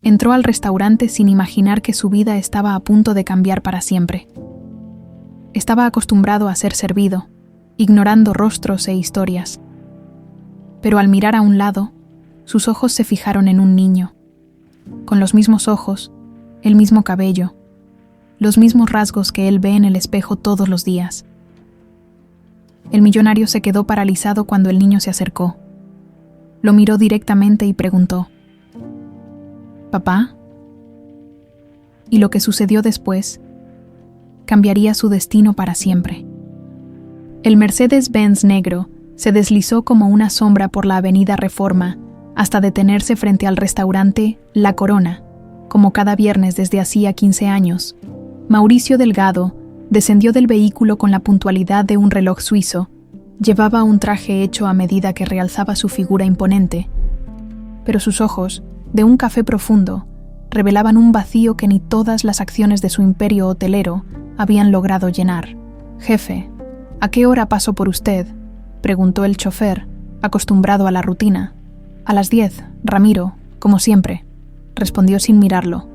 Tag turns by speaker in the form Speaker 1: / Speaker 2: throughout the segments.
Speaker 1: Entró al restaurante sin imaginar que su vida estaba a punto de cambiar para siempre. Estaba acostumbrado a ser servido, ignorando rostros e historias. Pero al mirar a un lado, sus ojos se fijaron en un niño, con los mismos ojos, el mismo cabello, los mismos rasgos que él ve en el espejo todos los días. El millonario se quedó paralizado cuando el niño se acercó. Lo miró directamente y preguntó: ¿Papá? Y lo que sucedió después cambiaría su destino para siempre. El Mercedes-Benz negro se deslizó como una sombra por la avenida Reforma hasta detenerse frente al restaurante La Corona. Como cada viernes desde hacía 15 años, Mauricio Delgado descendió del vehículo con la puntualidad de un reloj suizo. Llevaba un traje hecho a medida que realzaba su figura imponente, pero sus ojos, de un café profundo, revelaban un vacío que ni todas las acciones de su imperio hotelero habían logrado llenar. «Jefe, ¿a qué hora paso por usted?», preguntó el chofer, acostumbrado a la rutina. «A las 10, Ramiro, como siempre», respondió sin mirarlo,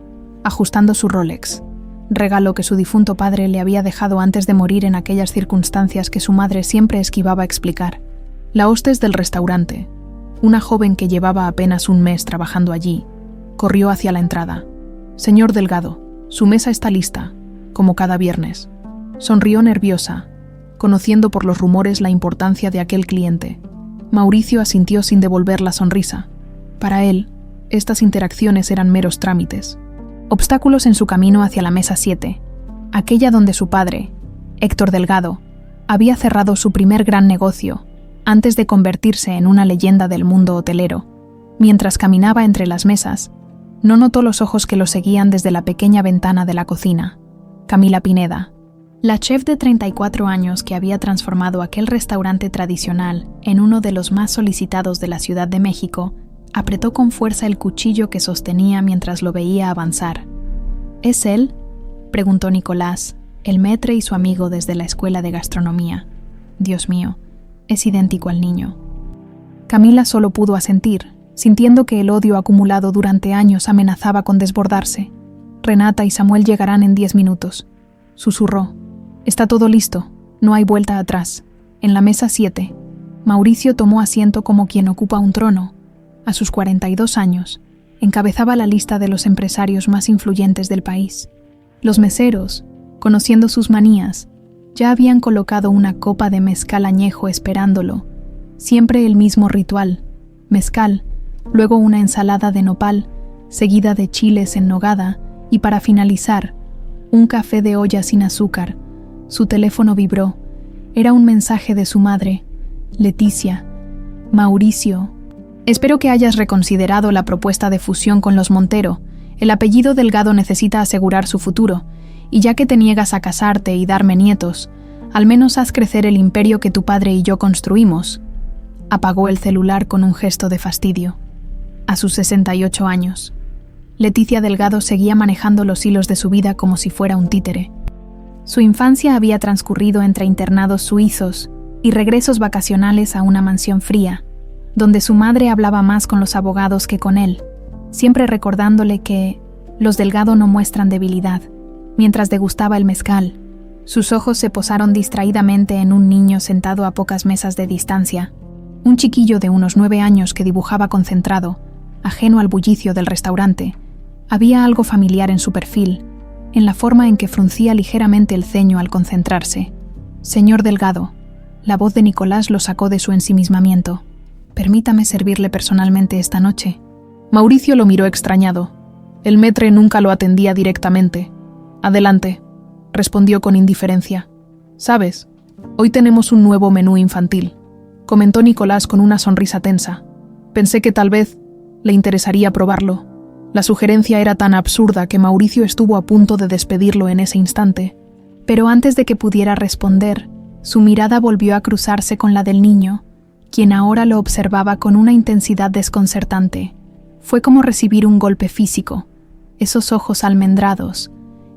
Speaker 1: ajustando su Rolex, regalo que su difunto padre le había dejado antes de morir en aquellas circunstancias que su madre siempre esquivaba explicar. La hostes del restaurante, una joven que llevaba apenas un mes trabajando allí, corrió hacia la entrada. «Señor Delgado, su mesa está lista, como cada viernes». Sonrió nerviosa, conociendo por los rumores la importancia de aquel cliente. Mauricio asintió sin devolver la sonrisa. Para él, estas interacciones eran meros trámites. Obstáculos en su camino hacia la mesa 7, aquella donde su padre, Héctor Delgado, había cerrado su primer gran negocio antes de convertirse en una leyenda del mundo hotelero. Mientras caminaba entre las mesas, no notó los ojos que lo seguían desde la pequeña ventana de la cocina. Camila Pineda, la chef de 34 años que había transformado aquel restaurante tradicional en uno de los más solicitados de la Ciudad de México, apretó con fuerza el cuchillo que sostenía mientras lo veía avanzar. «¿Es él?», preguntó Nicolás, el maître y su amigo desde la escuela de gastronomía. «Dios mío, es idéntico al niño». Camila solo pudo asentir, sintiendo que el odio acumulado durante años amenazaba con desbordarse. «Renata y Samuel llegarán en 10 minutos», susurró. «Está todo listo, no hay vuelta atrás». En la mesa 7, Mauricio tomó asiento como quien ocupa un trono. A sus 42 años, encabezaba la lista de los empresarios más influyentes del país. Los meseros, conociendo sus manías, ya habían colocado una copa de mezcal añejo esperándolo. Siempre el mismo ritual: mezcal, luego una ensalada de nopal, seguida de chiles en nogada, y para finalizar, un café de olla sin azúcar. Su teléfono vibró. Era un mensaje de su madre. «Leticia, Mauricio, espero que hayas reconsiderado la propuesta de fusión con los Montero. El apellido Delgado necesita asegurar su futuro, y ya que te niegas a casarte y darme nietos, al menos haz crecer el imperio que tu padre y yo construimos». Apagó el celular con un gesto de fastidio. A sus 68 años, Leticia Delgado seguía manejando los hilos de su vida como si fuera un títere. Su infancia había transcurrido entre internados suizos y regresos vacacionales a una mansión fría, donde su madre hablaba más con los abogados que con él, siempre recordándole que los Delgado no muestran debilidad. Mientras degustaba el mezcal, sus ojos se posaron distraídamente en un niño sentado a pocas mesas de distancia, un chiquillo de unos 9 años que dibujaba concentrado, ajeno al bullicio del restaurante. Había algo familiar en su perfil, en la forma en que fruncía ligeramente el ceño al concentrarse. «Señor Delgado», la voz de Nicolás lo sacó de su ensimismamiento. «Permítame servirle personalmente esta noche». Mauricio lo miró extrañado. El maître nunca lo atendía directamente. «Adelante», respondió con indiferencia. «¿Sabes? Hoy tenemos un nuevo menú infantil», comentó Nicolás con una sonrisa tensa. «Pensé que tal vez le interesaría probarlo». La sugerencia era tan absurda que Mauricio estuvo a punto de despedirlo en ese instante. Pero antes de que pudiera responder, su mirada volvió a cruzarse con la del niño, quien ahora lo observaba con una intensidad desconcertante. Fue como recibir un golpe físico. Esos ojos almendrados,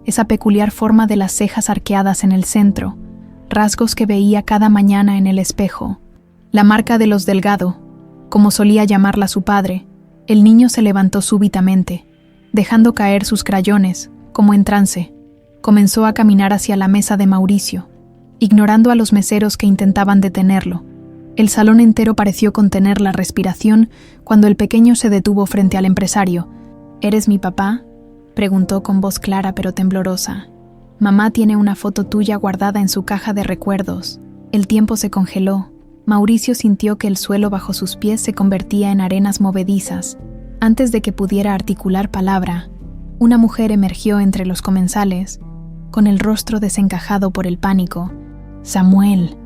Speaker 1: esa peculiar forma de las cejas arqueadas en el centro, rasgos que veía cada mañana en el espejo. La marca de los Delgado, como solía llamarla su padre. El niño se levantó súbitamente. Dejando caer sus crayones, como en trance, comenzó a caminar hacia la mesa de Mauricio, ignorando a los meseros que intentaban detenerlo. El salón entero pareció contener la respiración cuando el pequeño se detuvo frente al empresario. ¿Eres mi papá?, preguntó con voz clara pero temblorosa. Mamá tiene una foto tuya guardada en su caja de recuerdos. El tiempo se congeló. Mauricio sintió que el suelo bajo sus pies se convertía en arenas movedizas. Antes de que pudiera articular palabra, una mujer emergió entre los comensales, con el rostro desencajado por el pánico. «Samuel,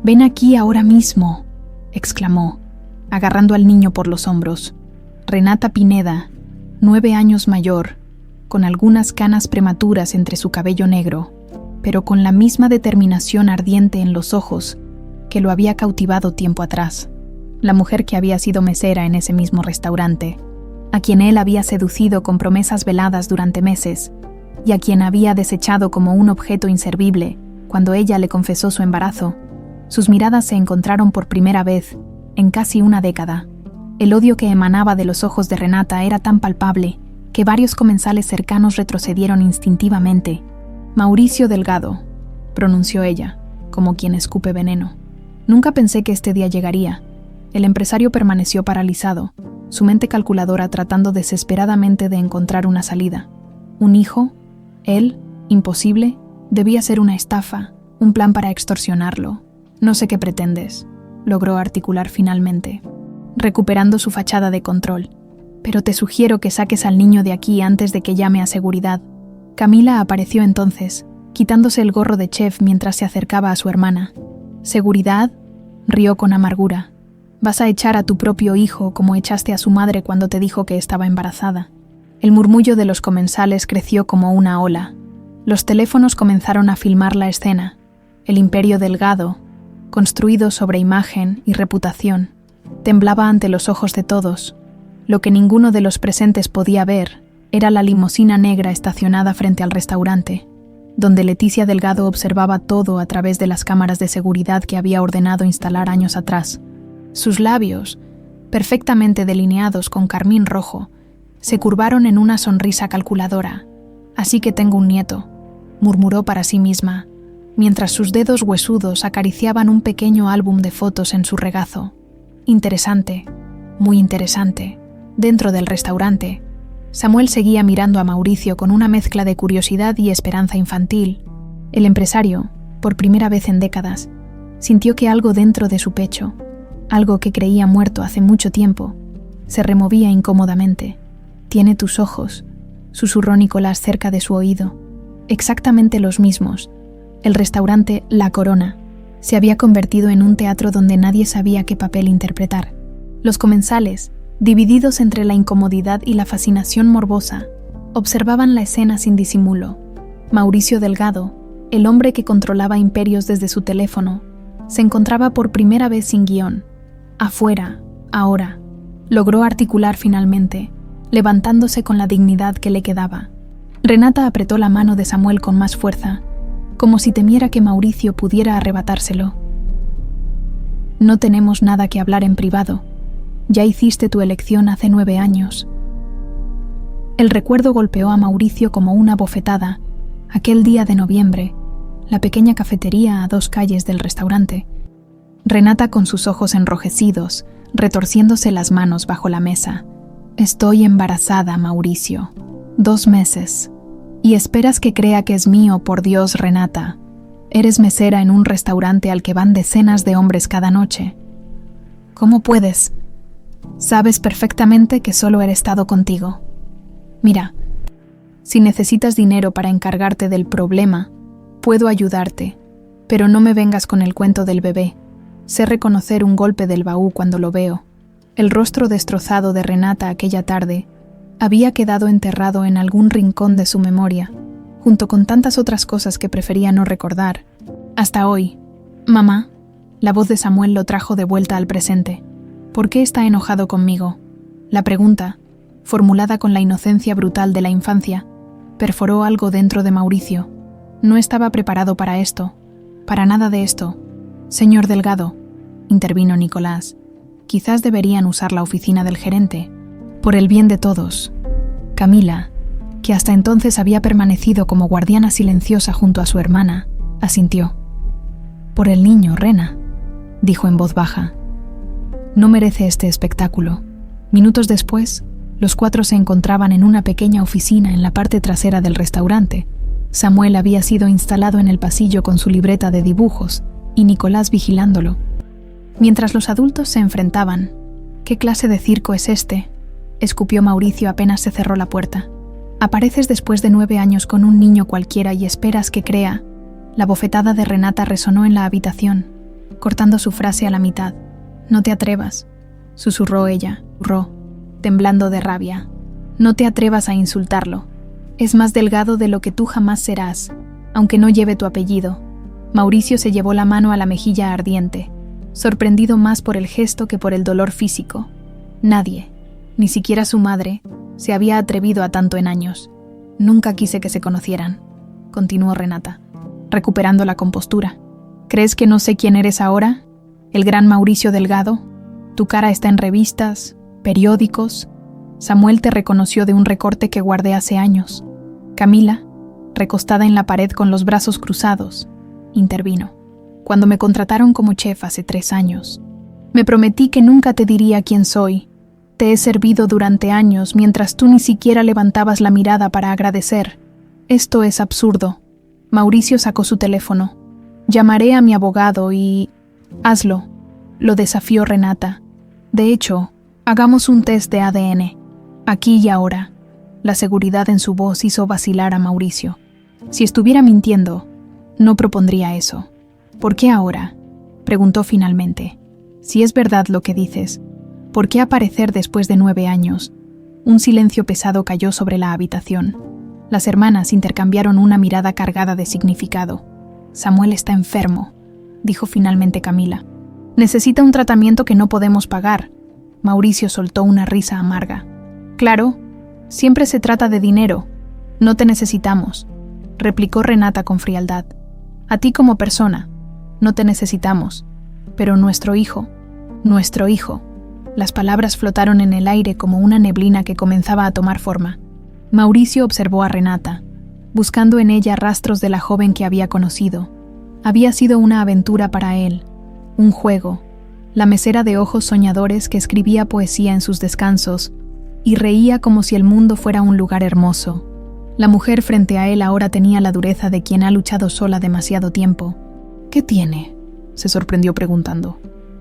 Speaker 1: ven aquí ahora mismo», exclamó, agarrando al niño por los hombros. Renata Pineda, 9 años mayor, con algunas canas prematuras entre su cabello negro, pero con la misma determinación ardiente en los ojos que lo había cautivado tiempo atrás. La mujer que había sido mesera en ese mismo restaurante, a quien él había seducido con promesas veladas durante meses, y a quien había desechado como un objeto inservible cuando ella le confesó su embarazo. Sus miradas se encontraron por primera vez en casi una década. El odio que emanaba de los ojos de Renata era tan palpable que varios comensales cercanos retrocedieron instintivamente. «Mauricio Delgado», pronunció ella, como quien escupe veneno. «Nunca pensé que este día llegaría». El empresario permaneció paralizado, su mente calculadora tratando desesperadamente de encontrar una salida. ¿Un hijo? ¿Él? ¿Imposible? Debía ser una estafa, un plan para extorsionarlo. «No sé qué pretendes», logró articular finalmente, recuperando su fachada de control. «Pero te sugiero que saques al niño de aquí antes de que llame a seguridad». Camila apareció entonces, quitándose el gorro de chef mientras se acercaba a su hermana. «¿Seguridad?», rió con amargura. «Vas a echar a tu propio hijo como echaste a su madre cuando te dijo que estaba embarazada». El murmullo de los comensales creció como una ola. Los teléfonos comenzaron a filmar la escena. El imperio Delgado, construido sobre imagen y reputación, temblaba ante los ojos de todos. Lo que ninguno de los presentes podía ver era la limusina negra estacionada frente al restaurante, donde Leticia Delgado observaba todo a través de las cámaras de seguridad que había ordenado instalar años atrás. Sus labios, perfectamente delineados con carmín rojo, se curvaron en una sonrisa calculadora. «Así que tengo un nieto», murmuró para sí misma, mientras sus dedos huesudos acariciaban un pequeño álbum de fotos en su regazo. Interesante, muy interesante. Dentro del restaurante, Samuel seguía mirando a Mauricio con una mezcla de curiosidad y esperanza infantil. El empresario, por primera vez en décadas, sintió que algo dentro de su pecho, algo que creía muerto hace mucho tiempo, se removía incómodamente. «Tiene tus ojos», susurró Nicolás cerca de su oído. Exactamente los mismos. El restaurante La Corona se había convertido en un teatro donde nadie sabía qué papel interpretar. Los comensales, divididos entre la incomodidad y la fascinación morbosa, observaban la escena sin disimulo. Mauricio Delgado, el hombre que controlaba imperios desde su teléfono, se encontraba por primera vez sin guión. «Afuera, ahora», logró articular finalmente, levantándose con la dignidad que le quedaba. Renata apretó la mano de Samuel con más fuerza, como si temiera que Mauricio pudiera arrebatárselo. «No tenemos nada que hablar en privado. Ya hiciste tu elección hace 9 años». El recuerdo golpeó a Mauricio como una bofetada. Aquel día de noviembre, la pequeña cafetería a 2 calles del restaurante. Renata con sus ojos enrojecidos, retorciéndose las manos bajo la mesa. «Estoy embarazada, Mauricio. 2 meses. Y esperas que crea que es mío, por Dios, Renata. Eres mesera en un restaurante al que van decenas de hombres cada noche. ¿Cómo puedes? Sabes perfectamente que solo he estado contigo. Mira, si necesitas dinero para encargarte del problema, puedo ayudarte, pero no me vengas con el cuento del bebé. Sé reconocer un golpe del baúl cuando lo veo». El rostro destrozado de Renata aquella tarde había quedado enterrado en algún rincón de su memoria, junto con tantas otras cosas que prefería no recordar. Hasta hoy. «Mamá», la voz de Samuel lo trajo de vuelta al presente. «¿Por qué está enojado conmigo?». La pregunta, formulada con la inocencia brutal de la infancia, perforó algo dentro de Mauricio. No estaba preparado para esto, para nada de esto. «Señor Delgado», intervino Nicolás, «quizás deberían usar la oficina del gerente, por el bien de todos». Camila, que hasta entonces había permanecido como guardiana silenciosa junto a su hermana, asintió. «Por el niño, Rena», dijo en voz baja. «No merece este espectáculo». Minutos después, los cuatro se encontraban en una pequeña oficina en la parte trasera del restaurante. Samuel había sido instalado en el pasillo con su libreta de dibujos y Nicolás vigilándolo. Mientras los adultos se enfrentaban, «¿Qué clase de circo es este?», escupió Mauricio apenas se cerró la puerta. «Apareces después de 9 años con un niño cualquiera y esperas que crea». La bofetada de Renata resonó en la habitación, cortando su frase a la mitad. «No te atrevas», susurró ella, temblando de rabia. «No te atrevas a insultarlo. Es más delgado de lo que tú jamás serás, aunque no lleve tu apellido». Mauricio se llevó la mano a la mejilla ardiente, sorprendido más por el gesto que por el dolor físico. Nadie, ni siquiera su madre, se había atrevido a tanto en años. «Nunca quise que se conocieran», continuó Renata, recuperando la compostura. «¿Crees que no sé quién eres ahora? ¿El gran Mauricio Delgado? Tu cara está en revistas, periódicos. Samuel te reconoció de un recorte que guardé hace años». Camila, recostada en la pared con los brazos cruzados, intervino. «Cuando me contrataron como chef hace 3 años, me prometí que nunca te diría quién soy. Te he servido durante años mientras tú ni siquiera levantabas la mirada para agradecer. Esto es absurdo». Mauricio sacó su teléfono. «Llamaré a mi abogado y...» «Hazlo», lo desafió Renata. «De hecho, hagamos un test de ADN, aquí y ahora». La seguridad en su voz hizo vacilar a Mauricio. Si estuviera mintiendo, no propondría eso. «¿Por qué ahora?», preguntó finalmente. «Si es verdad lo que dices, ¿por qué aparecer después de 9 años?» Un silencio pesado cayó sobre la habitación. Las hermanas intercambiaron una mirada cargada de significado. «Samuel está enfermo», dijo finalmente Camila. «Necesita un tratamiento que no podemos pagar». Mauricio soltó una risa amarga. «Claro, siempre se trata de dinero. No te necesitamos», replicó Renata con frialdad. «A ti como persona, no te necesitamos. Pero nuestro hijo. Las palabras flotaron en el aire como una neblina que comenzaba a tomar forma. Mauricio observó a Renata, buscando en ella rastros de la joven que había conocido. Había sido una aventura para él, un juego, la mesera de ojos soñadores que escribía poesía en sus descansos y reía como si el mundo fuera un lugar hermoso. La mujer frente a él ahora tenía la dureza de quien ha luchado sola demasiado tiempo. «¿Qué tiene?», se sorprendió preguntando.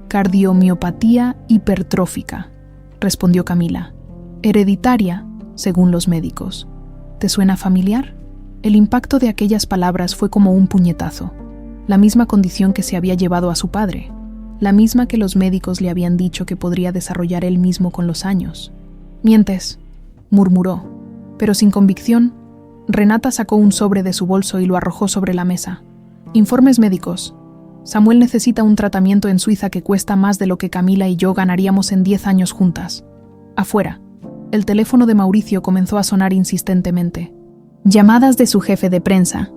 Speaker 1: «Cardiomiopatía hipertrófica», respondió Camila. «Hereditaria, según los médicos. ¿Te suena familiar?». El impacto de aquellas palabras fue como un puñetazo. La misma condición que se había llevado a su padre, la misma que los médicos le habían dicho que podría desarrollar él mismo con los años. «Mientes», murmuró, pero sin convicción. Renata sacó un sobre de su bolso y lo arrojó sobre la mesa. «Informes médicos. Samuel necesita un tratamiento en Suiza que cuesta más de lo que Camila y yo ganaríamos en 10 años juntas. Afuera». El teléfono de Mauricio comenzó a sonar insistentemente. Llamadas de su jefe de prensa,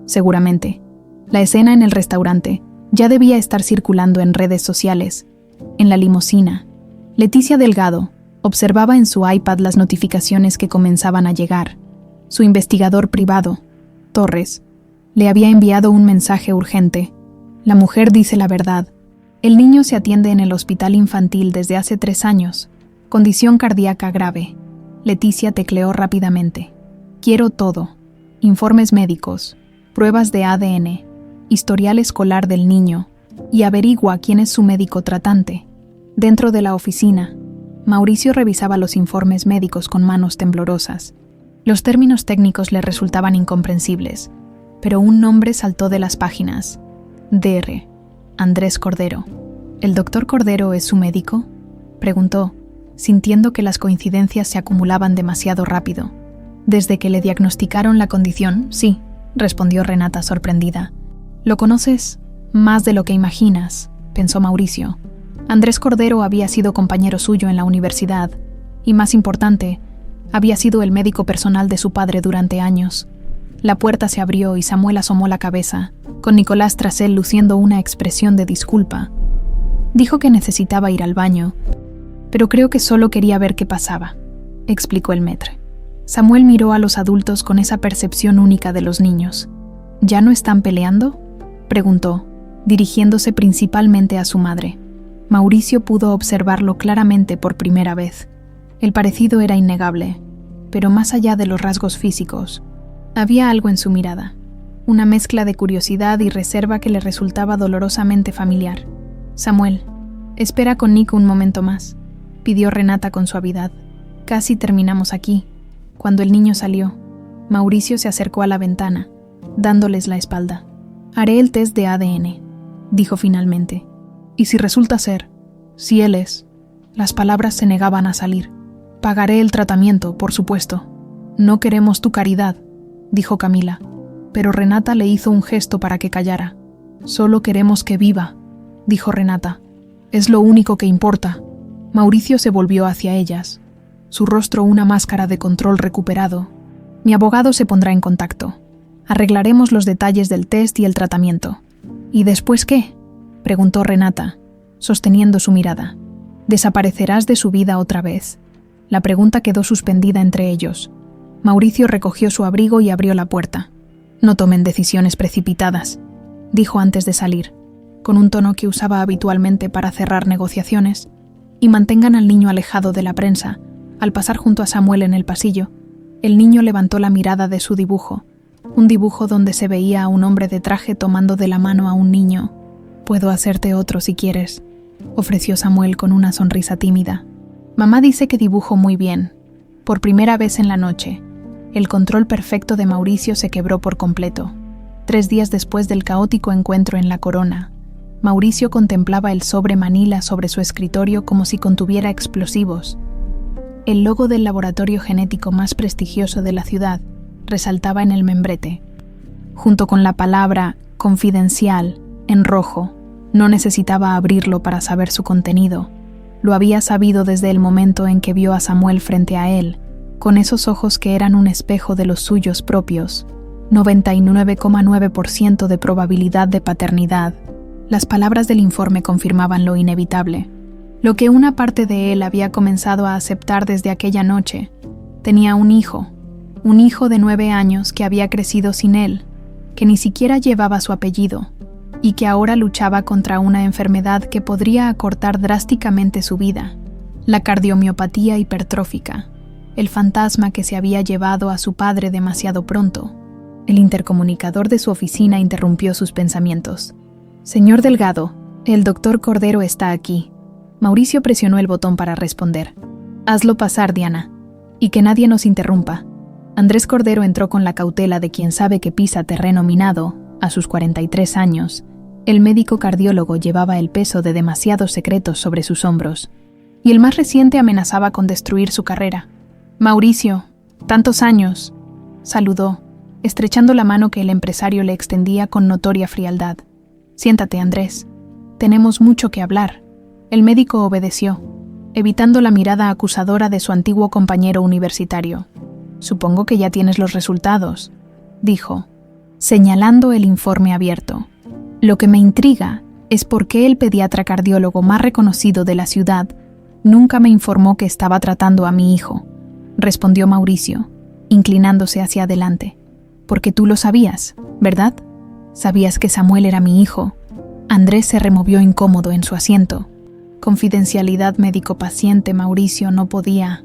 Speaker 1: seguramente. La escena en el restaurante ya debía estar circulando en redes sociales. En la limusina, Leticia Delgado observaba en su iPad las notificaciones que comenzaban a llegar. Su investigador privado, Torres, le había enviado un mensaje urgente. «La mujer dice la verdad. El niño se atiende en el hospital infantil desde hace 3 años. Condición cardíaca grave». Leticia tecleó rápidamente. «Quiero todo. Informes médicos, pruebas de ADN, historial escolar del niño, y averigua quién es su médico tratante». Dentro de la oficina, Mauricio revisaba los informes médicos con manos temblorosas. Los términos técnicos le resultaban incomprensibles, pero un nombre saltó de las páginas. Dr. Andrés Cordero. ¿El doctor Cordero es su médico?, preguntó, sintiendo que las coincidencias se acumulaban demasiado rápido. Desde que le diagnosticaron la condición, sí, respondió Renata sorprendida. «Lo conoces más de lo que imaginas», pensó Mauricio. Andrés Cordero había sido compañero suyo en la universidad y, más importante, había sido el médico personal de su padre durante años. La puerta se abrió y Samuel asomó la cabeza, con Nicolás tras él luciendo una expresión de disculpa. Dijo que necesitaba ir al baño, pero creo que solo quería ver qué pasaba, explicó el maître. Samuel miró a los adultos con esa percepción única de los niños. ¿Ya no están peleando?, preguntó, dirigiéndose principalmente a su madre. Mauricio pudo observarlo claramente por primera vez. El parecido era innegable, pero más allá de los rasgos físicos, había algo en su mirada, una mezcla de curiosidad y reserva que le resultaba dolorosamente familiar. «Samuel, espera con Nico un momento más», pidió Renata con suavidad. «Casi terminamos aquí». Cuando el niño salió, Mauricio se acercó a la ventana, dándoles la espalda. «Haré el test de ADN», dijo finalmente. «Y si resulta ser, si él es…». Las palabras se negaban a salir. «Pagaré el tratamiento, por supuesto». «No queremos tu caridad», dijo Camila, pero Renata le hizo un gesto para que callara. «Solo queremos que viva», dijo Renata. «Es lo único que importa». Mauricio se volvió hacia ellas, su rostro una máscara de control recuperado. «Mi abogado se pondrá en contacto. Arreglaremos los detalles del test y el tratamiento». «¿Y después qué?», preguntó Renata, sosteniendo su mirada. «¿Desaparecerás de su vida otra vez?». La pregunta quedó suspendida entre ellos. Mauricio recogió su abrigo y abrió la puerta. «No tomen decisiones precipitadas», dijo antes de salir, con un tono que usaba habitualmente para cerrar negociaciones, «y mantengan al niño alejado de la prensa». Al pasar junto a Samuel en el pasillo, el niño levantó la mirada de su dibujo, un dibujo donde se veía a un hombre de traje tomando de la mano a un niño. «Puedo hacerte otro si quieres», ofreció Samuel con una sonrisa tímida. «Mamá dice que dibujo muy bien». Por primera vez en la noche, el control perfecto de Mauricio se quebró por completo. 3 días después del caótico encuentro en La Corona, Mauricio contemplaba el sobre manila sobre su escritorio como si contuviera explosivos. El logo del laboratorio genético más prestigioso de la ciudad resaltaba en el membrete, junto con la palabra «confidencial» en rojo. No necesitaba abrirlo para saber su contenido. Lo había sabido desde el momento en que vio a Samuel frente a él, con esos ojos que eran un espejo de los suyos propios. 99,9% de probabilidad de paternidad. Las palabras del informe confirmaban lo inevitable. Lo que una parte de él había comenzado a aceptar desde aquella noche. Tenía un hijo de 9 años que había crecido sin él, que ni siquiera llevaba su apellido, y que ahora luchaba contra una enfermedad que podría acortar drásticamente su vida, la cardiomiopatía hipertrófica, el fantasma que se había llevado a su padre demasiado pronto. El intercomunicador de su oficina interrumpió sus pensamientos. «Señor Delgado, el doctor Cordero está aquí». Mauricio presionó el botón para responder. «Hazlo pasar, Diana, y que nadie nos interrumpa». Andrés Cordero entró con la cautela de quien sabe que pisa terreno minado. A sus 43 años, el médico cardiólogo llevaba el peso de demasiados secretos sobre sus hombros, y el más reciente amenazaba con destruir su carrera. «Mauricio, tantos años», saludó, estrechando la mano que el empresario le extendía con notoria frialdad. «Siéntate, Andrés. Tenemos mucho que hablar». El médico obedeció, evitando la mirada acusadora de su antiguo compañero universitario. «Supongo que ya tienes los resultados», dijo, señalando el informe abierto. «Lo que me intriga es por qué el pediatra cardiólogo más reconocido de la ciudad nunca me informó que estaba tratando a mi hijo», respondió Mauricio, inclinándose hacia adelante. «Porque tú lo sabías, ¿verdad? Sabías que Samuel era mi hijo». Andrés se removió incómodo en su asiento. «Confidencialidad médico-paciente, Mauricio, no podía».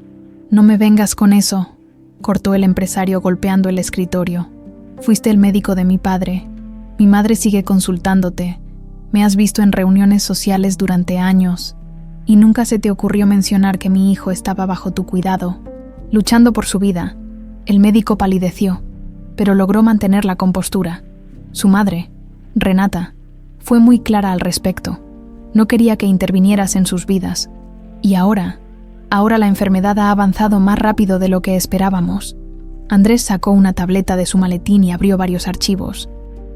Speaker 1: «No me vengas con eso», cortó el empresario golpeando el escritorio. «Fuiste el médico de mi padre. Mi madre sigue consultándote. Me has visto en reuniones sociales durante años. Y nunca se te ocurrió mencionar que mi hijo estaba bajo tu cuidado, luchando por su vida». El médico palideció, pero logró mantener la compostura. Su madre, Renata, fue muy clara al respecto. No quería que intervinieras en sus vidas. Y ahora la enfermedad ha avanzado más rápido de lo que esperábamos. Andrés sacó una tableta de su maletín y abrió varios archivos.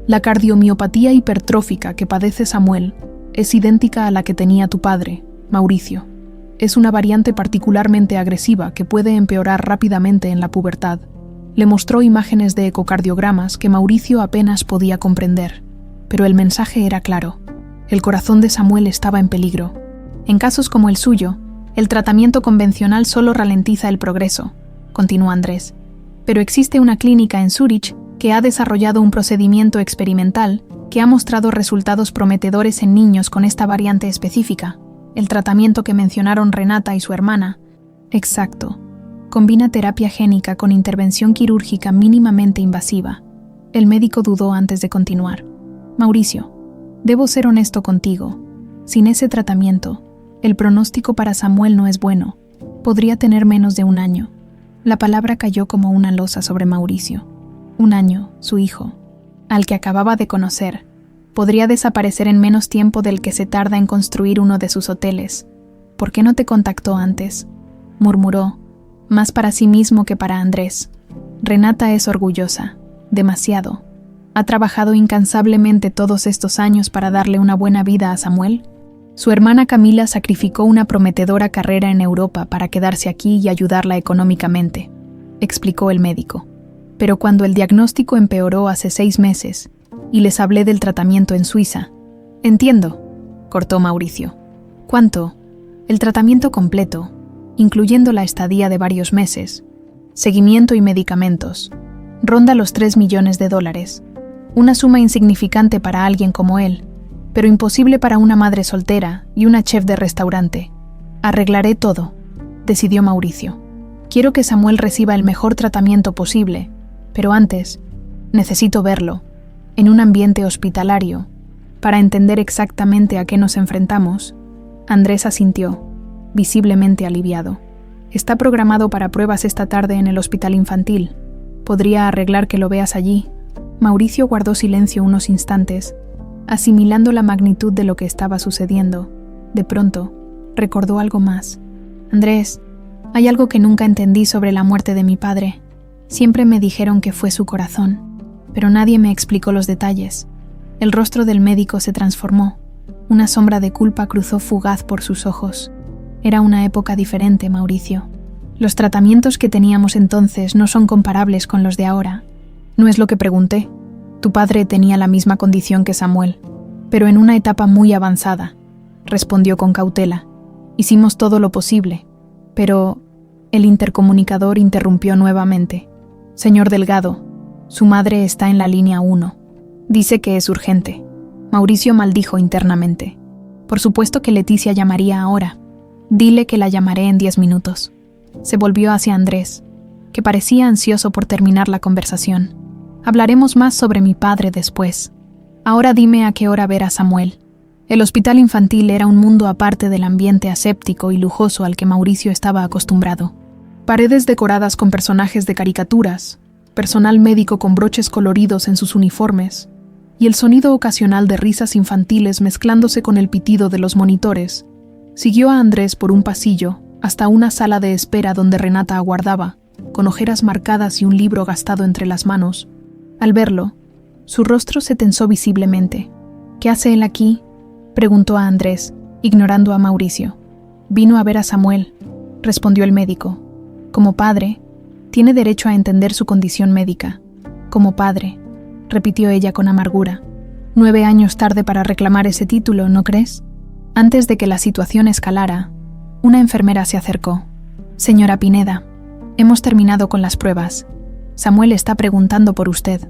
Speaker 1: La cardiomiopatía hipertrófica que padece Samuel es idéntica a la que tenía tu padre, Mauricio. Es una variante particularmente agresiva que puede empeorar rápidamente en la pubertad. Le mostró imágenes de ecocardiogramas que Mauricio apenas podía comprender, pero el mensaje era claro. El corazón de Samuel estaba en peligro. En casos como el suyo, el tratamiento convencional solo ralentiza el progreso, continuó Andrés. pero existe una clínica en Zúrich que ha desarrollado un procedimiento experimental que ha mostrado resultados prometedores en niños con esta variante específica. El tratamiento que mencionaron Renata y su hermana. Exacto. Combina terapia génica con intervención quirúrgica mínimamente invasiva. El médico dudó antes de continuar. Mauricio, debo ser honesto contigo. Sin ese tratamiento, el pronóstico para Samuel no es bueno. Podría tener menos de 1 año. La palabra cayó como una losa sobre Mauricio. 1 año, su hijo, al que acababa de conocer, podría desaparecer en menos tiempo del que se tarda en construir uno de sus hoteles. ¿Por qué no te contactó antes?, murmuró, más para sí mismo que para Andrés. Renata es orgullosa, demasiado. ¿Ha trabajado incansablemente todos estos años para darle una buena vida a Samuel? Su hermana Camila sacrificó una prometedora carrera en Europa para quedarse aquí y ayudarla económicamente, explicó el médico. Pero cuando el diagnóstico empeoró hace 6 meses y les hablé del tratamiento en Suiza. Entiendo, cortó Mauricio. ¿Cuánto? El tratamiento completo, incluyendo la estadía de varios meses, seguimiento y medicamentos, ronda los $3 millones. Una suma insignificante para alguien como él, pero imposible para una madre soltera y una chef de restaurante. Arreglaré todo, decidió Mauricio. Quiero que Samuel reciba el mejor tratamiento posible, pero antes, necesito verlo, en un ambiente hospitalario, para entender exactamente a qué nos enfrentamos. Andrés asintió, visiblemente aliviado. Está programado para pruebas esta tarde en el hospital infantil. ¿Podría arreglar que lo veas allí? Mauricio guardó silencio unos instantes, asimilando la magnitud de lo que estaba sucediendo. De pronto, recordó algo más. Andrés, hay algo que nunca entendí sobre la muerte de mi padre. Siempre me dijeron que fue su corazón, pero nadie me explicó los detalles. El rostro del médico se transformó. Una sombra de culpa cruzó fugaz por sus ojos. Era una época diferente, Mauricio. Los tratamientos que teníamos entonces no son comparables con los de ahora. No es lo que pregunté. Tu padre tenía la misma condición que Samuel, pero en una etapa muy avanzada, respondió con cautela. Hicimos todo lo posible, pero el intercomunicador interrumpió nuevamente. Señor Delgado, su madre está en la línea 1. Dice que es urgente. Mauricio maldijo internamente. Por supuesto que Leticia llamaría ahora. Dile que la llamaré en 10 minutos. Se volvió hacia Andrés, que parecía ansioso por terminar la conversación. Hablaremos más sobre mi padre después. Ahora dime a qué hora ver a Samuel. El hospital infantil era un mundo aparte del ambiente aséptico y lujoso al que Mauricio estaba acostumbrado. Paredes decoradas con personajes de caricaturas, personal médico con broches coloridos en sus uniformes, y el sonido ocasional de risas infantiles mezclándose con el pitido de los monitores. Siguió a Andrés por un pasillo hasta una sala de espera donde Renata aguardaba, con ojeras marcadas y un libro gastado entre las manos. Al verlo, su rostro se tensó visiblemente. ¿Qué hace él aquí?, preguntó a Andrés, ignorando a Mauricio. Vino a ver a Samuel, respondió el médico. Como padre, tiene derecho a entender su condición médica. Como padre, repitió ella con amargura. 9 años tarde para reclamar ese título, ¿no crees? Antes de que la situación escalara, una enfermera se acercó. Señora Pineda, hemos terminado con las pruebas. Samuel está preguntando por usted.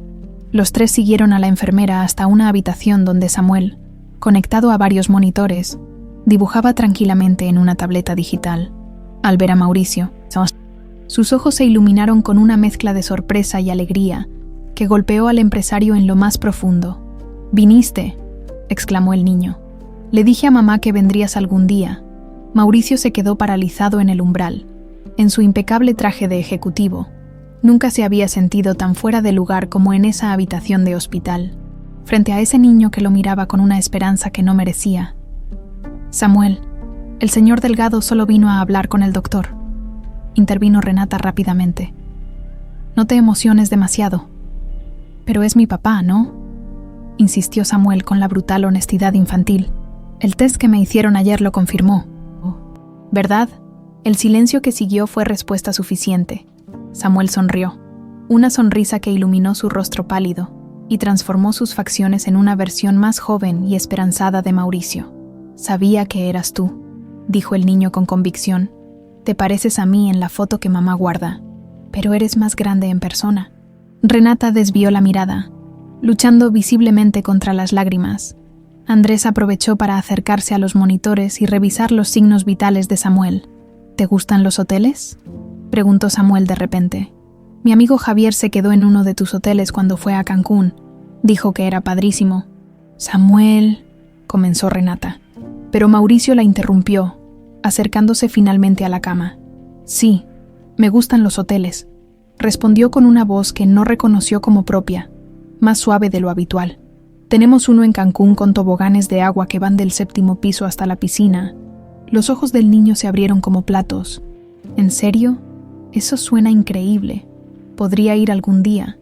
Speaker 1: Los 3 siguieron a la enfermera hasta una habitación donde Samuel, conectado a varios monitores, dibujaba tranquilamente en una tableta digital. Al ver a Mauricio, sus ojos se iluminaron con una mezcla de sorpresa y alegría que golpeó al empresario en lo más profundo. «¿Viniste?», exclamó el niño. «Le dije a mamá que vendrías algún día». Mauricio se quedó paralizado en el umbral, en su impecable traje de ejecutivo. Nunca se había sentido tan fuera de lugar como en esa habitación de hospital, frente a ese niño que lo miraba con una esperanza que no merecía. «Samuel, el señor Delgado solo vino a hablar con el doctor», intervino Renata rápidamente. «No te emociones demasiado». «Pero es mi papá, ¿no?», insistió Samuel con la brutal honestidad infantil. «El test que me hicieron ayer lo confirmó». «¿Verdad?». El silencio que siguió fue respuesta suficiente. Samuel sonrió, una sonrisa que iluminó su rostro pálido y transformó sus facciones en una versión más joven y esperanzada de Mauricio. «Sabía que eras tú», dijo el niño con convicción. «Te pareces a mí en la foto que mamá guarda». Pero eres más grande en persona. Renata desvió la mirada, luchando visiblemente contra las lágrimas. Andrés aprovechó para acercarse a los monitores y revisar los signos vitales de Samuel. ¿Te gustan los hoteles?, preguntó Samuel de repente. Mi amigo Javier se quedó en uno de tus hoteles cuando fue a Cancún. Dijo que era padrísimo. Samuel, comenzó Renata, pero Mauricio la interrumpió, acercándose finalmente a la cama. Sí, me gustan los hoteles, respondió con una voz que no reconoció como propia, más suave de lo habitual. Tenemos uno en Cancún con toboganes de agua que van del 7º piso hasta la piscina. Los ojos del niño se abrieron como platos. ¿En serio? Eso suena increíble. Podría ir algún día.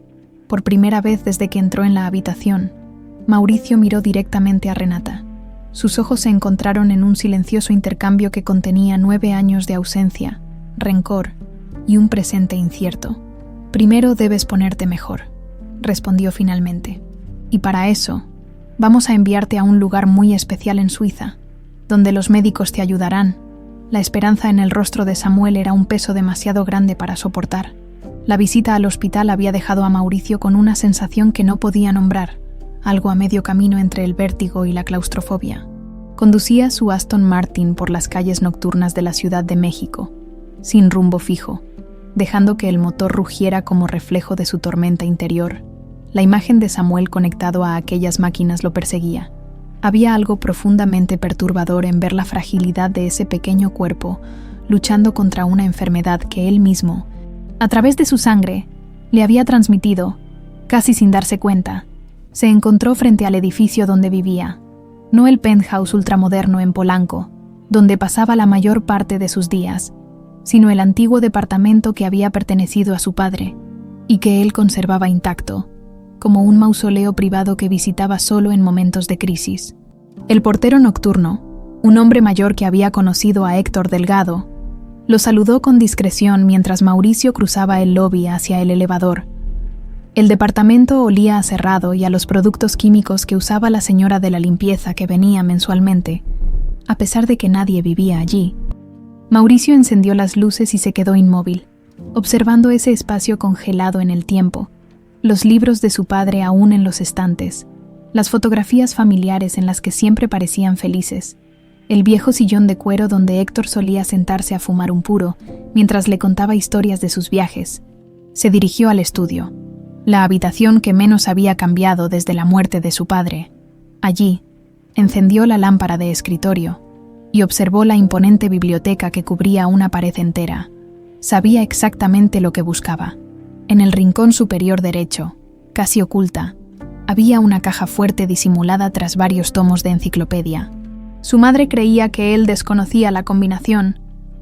Speaker 1: Por primera vez desde que entró en la habitación, Mauricio miró directamente a Renata. Sus ojos se encontraron en un silencioso intercambio que contenía 9 años de ausencia, rencor y un presente incierto. Primero debes ponerte mejor, respondió finalmente. Y para eso, vamos a enviarte a un lugar muy especial en Suiza, donde los médicos te ayudarán. La esperanza en el rostro de Samuel era un peso demasiado grande para soportar. La visita al hospital había dejado a Mauricio con una sensación que no podía nombrar, algo a medio camino entre el vértigo y la claustrofobia. Conducía su Aston Martin por las calles nocturnas de la Ciudad de México, sin rumbo fijo, dejando que el motor rugiera como reflejo de su tormenta interior. La imagen de Samuel conectado a aquellas máquinas lo perseguía. Había algo profundamente perturbador en ver la fragilidad de ese pequeño cuerpo luchando contra una enfermedad que él mismo, a través de su sangre, le había transmitido, casi sin darse cuenta. Se encontró frente al edificio donde vivía, no el penthouse ultramoderno en Polanco, donde pasaba la mayor parte de sus días, sino el antiguo departamento que había pertenecido a su padre y que él conservaba intacto, como un mausoleo privado que visitaba solo en momentos de crisis. El portero nocturno, un hombre mayor que había conocido a Héctor Delgado, lo saludó con discreción mientras Mauricio cruzaba el lobby hacia el elevador. El departamento olía a cerrado y a los productos químicos que usaba la señora de la limpieza que venía mensualmente, a pesar de que nadie vivía allí. Mauricio encendió las luces y se quedó inmóvil, observando ese espacio congelado en el tiempo, los libros de su padre aún en los estantes, las fotografías familiares en las que siempre parecían felices, el viejo sillón de cuero donde Héctor solía sentarse a fumar un puro mientras le contaba historias de sus viajes. Se dirigió al estudio, la habitación que menos había cambiado desde la muerte de su padre. Allí, encendió la lámpara de escritorio y observó la imponente biblioteca que cubría una pared entera. Sabía exactamente lo que buscaba. En el rincón superior derecho, casi oculta, había una caja fuerte disimulada tras varios tomos de enciclopedia. Su madre creía que él desconocía la combinación,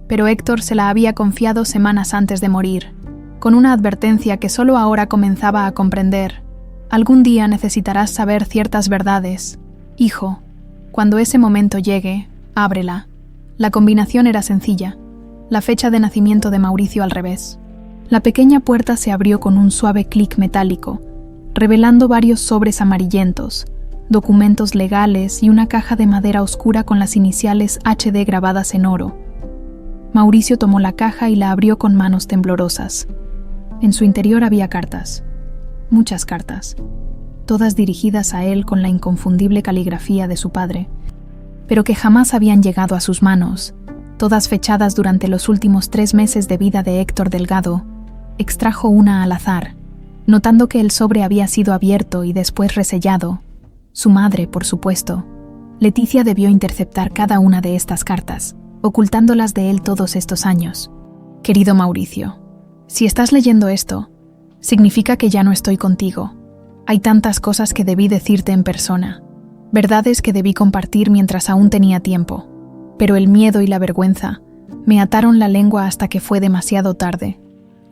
Speaker 1: pero Héctor se la había confiado semanas antes de morir, con una advertencia que solo ahora comenzaba a comprender. Algún día necesitarás saber ciertas verdades. Hijo, cuando ese momento llegue, ábrela. La combinación era sencilla, la fecha de nacimiento de Mauricio al revés. La pequeña puerta se abrió con un suave clic metálico, revelando varios sobres amarillentos, documentos legales y una caja de madera oscura con las iniciales HD grabadas en oro. Mauricio tomó la caja y la abrió con manos temblorosas. En su interior había cartas, muchas cartas, todas dirigidas a él con la inconfundible caligrafía de su padre, pero que jamás habían llegado a sus manos, todas fechadas durante los últimos 3 meses de vida de Héctor Delgado. Extrajo una al azar, notando que el sobre había sido abierto y después resellado. Su madre, por supuesto. Leticia debió interceptar cada una de estas cartas, ocultándolas de él todos estos años. Querido Mauricio, si estás leyendo esto, significa que ya no estoy contigo. Hay tantas cosas que debí decirte en persona, verdades que debí compartir mientras aún tenía tiempo, pero el miedo y la vergüenza me ataron la lengua hasta que fue demasiado tarde.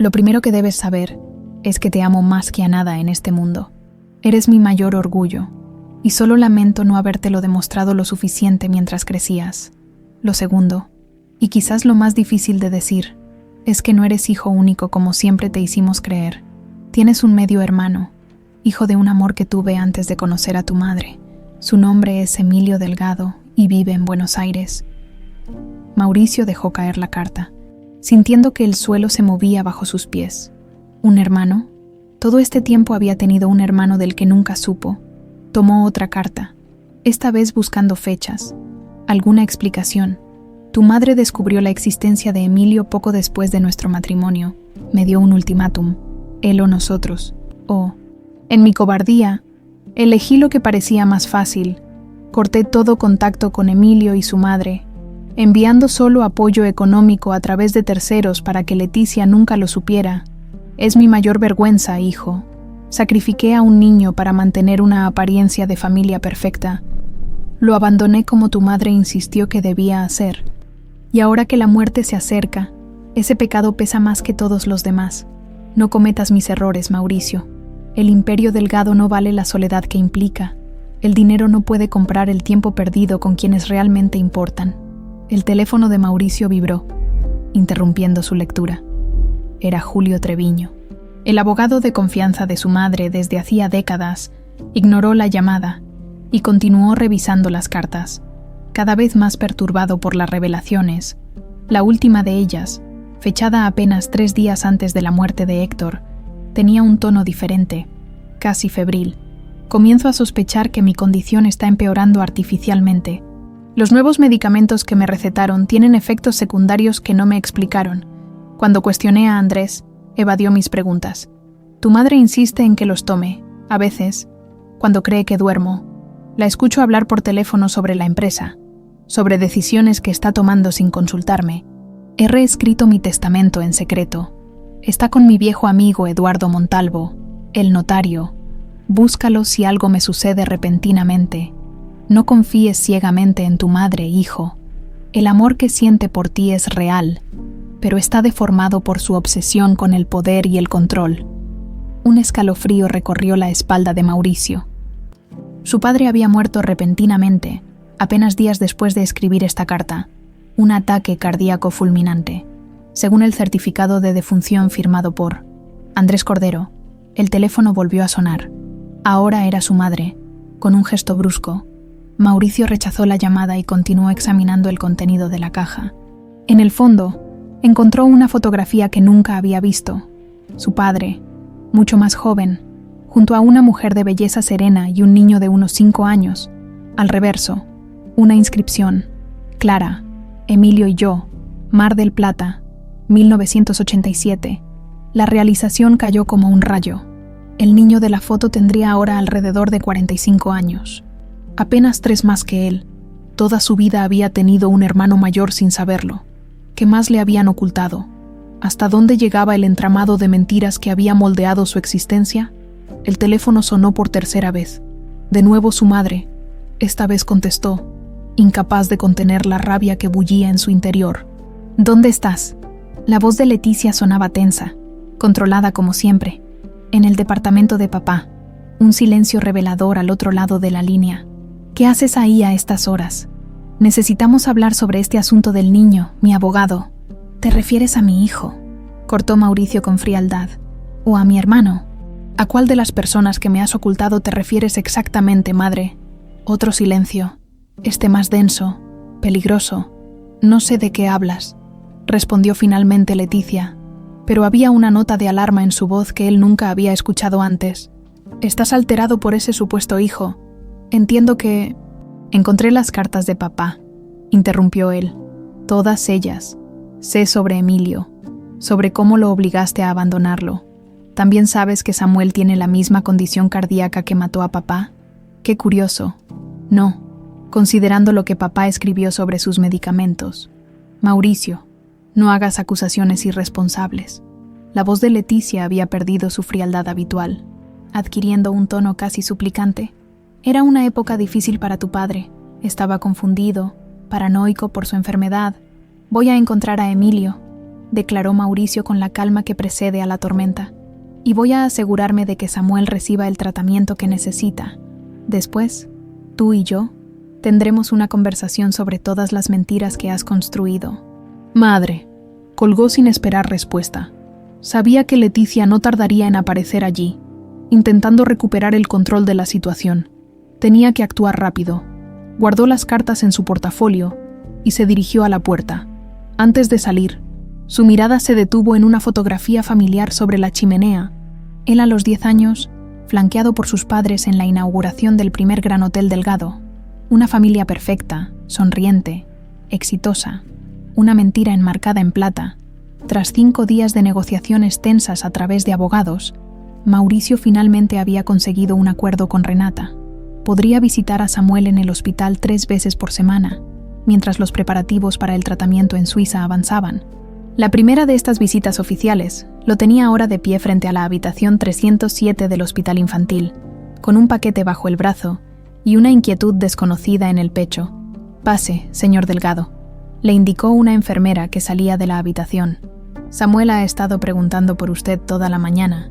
Speaker 1: Lo primero que debes saber es que te amo más que a nada en este mundo. Eres mi mayor orgullo, y solo lamento no habértelo demostrado lo suficiente mientras crecías. Lo segundo, y quizás lo más difícil de decir, es que no eres hijo único como siempre te hicimos creer. Tienes un medio hermano, hijo de un amor que tuve antes de conocer a tu madre. Su nombre es Emilio Delgado y vive en Buenos Aires. Mauricio dejó caer la carta. sintiendo que el suelo se movía bajo sus pies. ¿Un hermano? Todo este tiempo había tenido un hermano del que nunca supo. Tomó otra carta, esta vez buscando fechas, alguna explicación. Tu madre descubrió la existencia de Emilio poco después de nuestro matrimonio. Me dio un ultimátum, él o nosotros. En mi cobardía, elegí lo que parecía más fácil. Corté todo contacto con Emilio y su madre, enviando solo apoyo económico a través de terceros para que Leticia nunca lo supiera. Es mi mayor vergüenza, hijo. Sacrifiqué a un niño para mantener una apariencia de familia perfecta. Lo abandoné como tu madre insistió que debía hacer. Y ahora que la muerte se acerca, ese pecado pesa más que todos los demás. No cometas mis errores, Mauricio. El imperio delgado no vale la soledad que implica. El dinero no puede comprar el tiempo perdido con quienes realmente importan. El teléfono de Mauricio vibró, interrumpiendo su lectura. Era Julio Treviño. El abogado de confianza de su madre desde hacía décadas ignoró la llamada y continuó revisando las cartas, cada vez más perturbado por las revelaciones. La última de ellas, fechada apenas 3 días antes de la muerte de Héctor, tenía un tono diferente, casi febril. Comienzo a sospechar que mi condición está empeorando artificialmente. Los nuevos medicamentos que me recetaron tienen efectos secundarios que no me explicaron. Cuando cuestioné a Andrés, evadió mis preguntas. Tu madre insiste en que los tome. A veces, cuando cree que duermo, la escucho hablar por teléfono sobre la empresa, sobre decisiones que está tomando sin consultarme. He reescrito mi testamento en secreto. Está con mi viejo amigo Eduardo Montalvo, el notario. Búscalo si algo me sucede repentinamente. No confíes ciegamente en tu madre, hijo. El amor que siente por ti es real, pero está deformado por su obsesión con el poder y el control. Un escalofrío recorrió la espalda de Mauricio. Su padre había muerto repentinamente, apenas días después de escribir esta carta. Un ataque cardíaco fulminante. Según el certificado de defunción firmado por Andrés Cordero, el teléfono volvió a sonar. Ahora era su madre. Con un gesto brusco, Mauricio rechazó la llamada y continuó examinando el contenido de la caja. En el fondo, encontró una fotografía que nunca había visto. Su padre, mucho más joven, junto a una mujer de belleza serena y un niño de unos 5 años. Al reverso, una inscripción. Clara, Emilio y yo, Mar del Plata, 1987. La realización cayó como un rayo. El niño de la foto tendría ahora alrededor de 45 años. Apenas 3 más que él. Toda su vida había tenido un hermano mayor sin saberlo. ¿Qué más le habían ocultado? ¿Hasta dónde llegaba el entramado de mentiras que había moldeado su existencia? El teléfono sonó por tercera vez. De nuevo su madre. Esta vez contestó, incapaz de contener la rabia que bullía en su interior. ¿Dónde estás? La voz de Leticia sonaba tensa, controlada como siempre. En el departamento de papá. Un silencio revelador al otro lado de la línea. ¿Qué haces ahí a estas horas? Necesitamos hablar sobre este asunto del niño, mi abogado. ¿Te refieres a mi hijo?, cortó Mauricio con frialdad. ¿O a mi hermano? ¿A cuál de las personas que me has ocultado te refieres exactamente, madre? Otro silencio, este más denso, peligroso. No sé de qué hablas, respondió finalmente Leticia, pero había una nota de alarma en su voz que él nunca había escuchado antes. Estás alterado por ese supuesto hijo. Entiendo que... Encontré las cartas de papá, interrumpió él. Todas ellas. Sé sobre Emilio, sobre cómo lo obligaste a abandonarlo. ¿También sabes que Samuel tiene la misma condición cardíaca que mató a papá? Qué curioso. No, considerando lo que papá escribió sobre sus medicamentos. Mauricio, no hagas acusaciones irresponsables. La voz de Leticia había perdido su frialdad habitual, adquiriendo un tono casi suplicante. Era una época difícil para tu padre. Estaba confundido, paranoico por su enfermedad. Voy a encontrar a Emilio, declaró Mauricio con la calma que precede a la tormenta. Y voy a asegurarme de que Samuel reciba el tratamiento que necesita. Después, tú y yo tendremos una conversación sobre todas las mentiras que has construido. Madre, colgó sin esperar respuesta. Sabía que Leticia no tardaría en aparecer allí, intentando recuperar el control de la situación. Tenía que actuar rápido. Guardó las cartas en su portafolio y se dirigió a la puerta. Antes de salir, Su mirada se detuvo en una fotografía familiar sobre la chimenea. Él a los 10 años, flanqueado por sus padres en la inauguración del primer Gran Hotel Delgado. Una familia perfecta, sonriente, exitosa. Una mentira enmarcada en plata. Tras 5 días de negociaciones tensas a través de abogados, Mauricio finalmente había conseguido un acuerdo con Renata. Podría visitar a Samuel en el hospital 3 veces por semana, mientras los preparativos para el tratamiento en Suiza avanzaban. La primera de estas visitas oficiales lo tenía ahora de pie frente a la habitación 307 del hospital infantil, con un paquete bajo el brazo y una inquietud desconocida en el pecho. «Pase, señor Delgado», le indicó una enfermera que salía de la habitación. «Samuel ha estado preguntando por usted toda la mañana».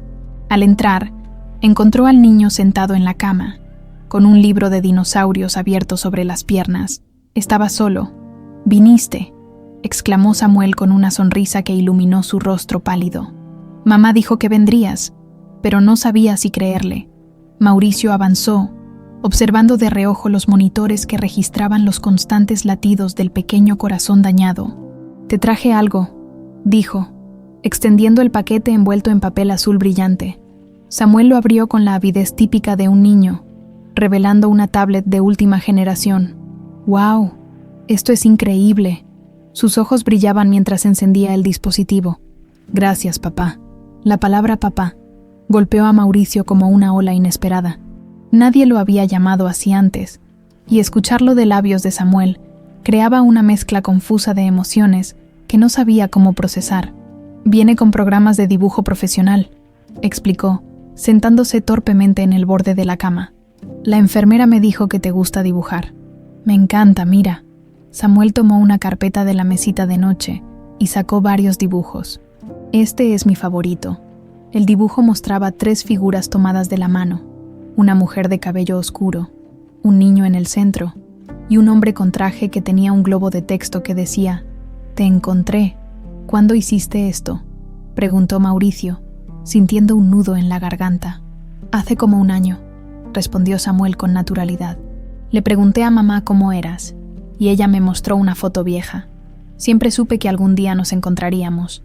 Speaker 1: Al entrar, encontró al niño sentado en la cama, con un libro de dinosaurios abierto sobre las piernas. Estaba solo. «¿Viniste?», exclamó Samuel con una sonrisa que iluminó su rostro pálido. «Mamá dijo que vendrías», pero no sabía si creerle. Mauricio avanzó, observando de reojo los monitores que registraban los constantes latidos del pequeño corazón dañado. «Te traje algo», dijo, extendiendo el paquete envuelto en papel azul brillante. Samuel lo abrió con la avidez típica de un niño, revelando una tablet de última generación. «¡Wow! Esto es increíble». Sus ojos brillaban mientras encendía el dispositivo. «Gracias, papá». La palabra papá golpeó a Mauricio como una ola inesperada. Nadie lo había llamado así antes, y escucharlo de labios de Samuel creaba una mezcla confusa de emociones que no sabía cómo procesar. «Viene con programas de dibujo profesional», explicó, sentándose torpemente en el borde de la cama. «La enfermera me dijo que te gusta dibujar». «Me encanta, mira». Samuel tomó una carpeta de la mesita de noche y sacó varios dibujos. «Este es mi favorito». El dibujo mostraba 3 figuras tomadas de la mano, una mujer de cabello oscuro, un niño en el centro y un hombre con traje que tenía un globo de texto que decía: «Te encontré. ¿Cuándo hiciste esto?», preguntó Mauricio, sintiendo un nudo en la garganta. «Hace como 1 año», respondió Samuel con naturalidad. «Le pregunté a mamá cómo eras, y ella me mostró una foto vieja. Siempre supe que algún día nos encontraríamos».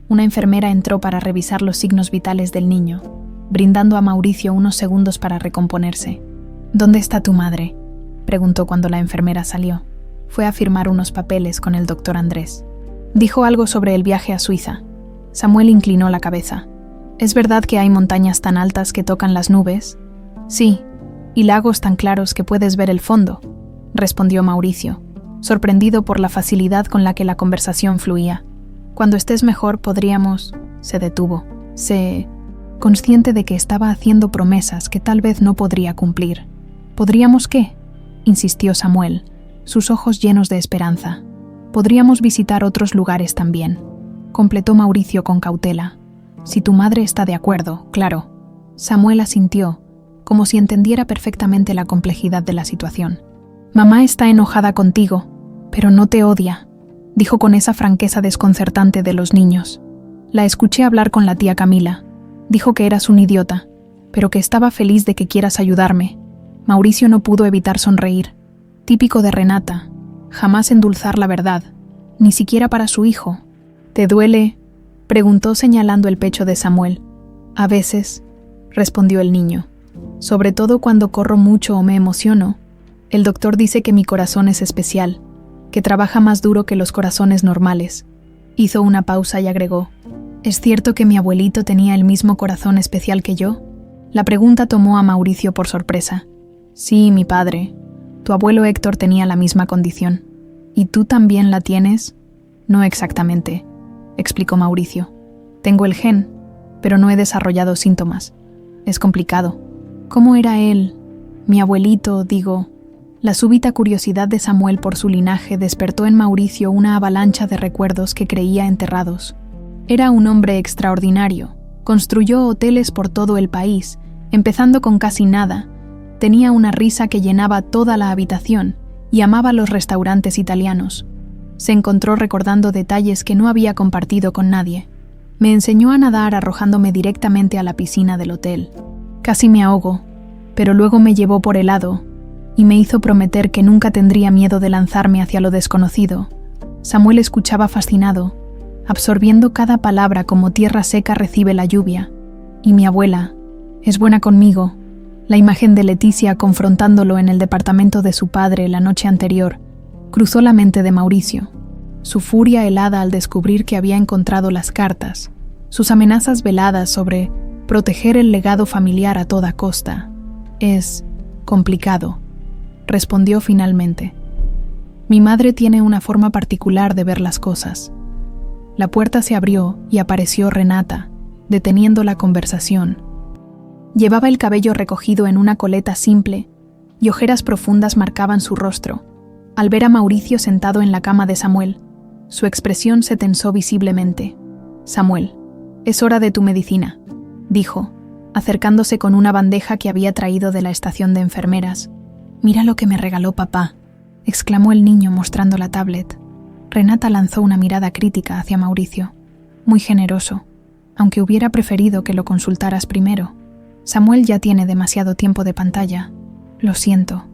Speaker 1: Una enfermera entró para revisar los signos vitales del niño, brindando a Mauricio unos segundos para recomponerse. «¿Dónde está tu madre?», preguntó cuando la enfermera salió. Fue a firmar unos papeles con el doctor Andrés. Dijo algo sobre el viaje a Suiza. Samuel inclinó la cabeza. «¿Es verdad que hay montañas tan altas que tocan las nubes?». «Sí, y lagos tan claros que puedes ver el fondo», respondió Mauricio, sorprendido por la facilidad con la que la conversación fluía. «Cuando estés mejor podríamos…». Se detuvo. Consciente de que estaba haciendo promesas que tal vez no podría cumplir. «¿Podríamos qué?», insistió Samuel, sus ojos llenos de esperanza. «Podríamos visitar otros lugares también», completó Mauricio con cautela. «Si tu madre está de acuerdo, claro». Samuel asintió, como si entendiera perfectamente la complejidad de la situación. «Mamá está enojada contigo, pero no te odia», dijo con esa franqueza desconcertante de los niños. «La escuché hablar con la tía Camila. Dijo que eras un idiota, pero que estaba feliz de que quieras ayudarme». Mauricio no pudo evitar sonreír. Típico de Renata, jamás endulzar la verdad, ni siquiera para su hijo. «¿Te duele?», preguntó señalando el pecho de Samuel. «A veces», respondió el niño. «Sobre todo cuando corro mucho o me emociono. El doctor dice que mi corazón es especial, que trabaja más duro que los corazones normales». Hizo una pausa y agregó: «¿Es cierto que mi abuelito tenía el mismo corazón especial que yo?». La pregunta tomó a Mauricio por sorpresa. «Sí, mi padre. Tu abuelo Héctor tenía la misma condición». «¿Y tú también la tienes?». «No exactamente», explicó Mauricio. «Tengo el gen, pero no he desarrollado síntomas. Es complicado». «¿Cómo era él? Mi abuelito, digo». La súbita curiosidad de Samuel por su linaje despertó en Mauricio una avalancha de recuerdos que creía enterrados. Era un hombre extraordinario. Construyó hoteles por todo el país, empezando con casi nada. Tenía una risa que llenaba toda la habitación y amaba los restaurantes italianos. Se encontró recordando detalles que no había compartido con nadie. Me enseñó a nadar arrojándome directamente a la piscina del hotel. Casi me ahogo, pero luego me llevó por el lado y me hizo prometer que nunca tendría miedo de lanzarme hacia lo desconocido. Samuel escuchaba fascinado, absorbiendo cada palabra como tierra seca recibe la lluvia. Y mi abuela es buena conmigo. La imagen de Leticia confrontándolo en el departamento de su padre la noche anterior cruzó la mente de Mauricio. Su furia helada al descubrir que había encontrado las cartas, sus amenazas veladas sobre proteger el legado familiar a toda costa. Es complicado, respondió finalmente. Mi madre tiene una forma particular de ver las cosas. La puerta se abrió y apareció Renata, deteniendo la conversación. Llevaba el cabello recogido en una coleta simple y ojeras profundas marcaban su rostro. Al ver a Mauricio sentado en la cama de Samuel, su expresión se tensó visiblemente. Samuel, es hora de tu medicina, dijo, acercándose con una bandeja que había traído de la estación de enfermeras. Mira lo que me regaló papá, exclamó el niño mostrando la tablet. Renata lanzó una mirada crítica hacia Mauricio. Muy generoso, aunque hubiera preferido que lo consultaras primero. Samuel ya tiene demasiado tiempo de pantalla. Lo siento,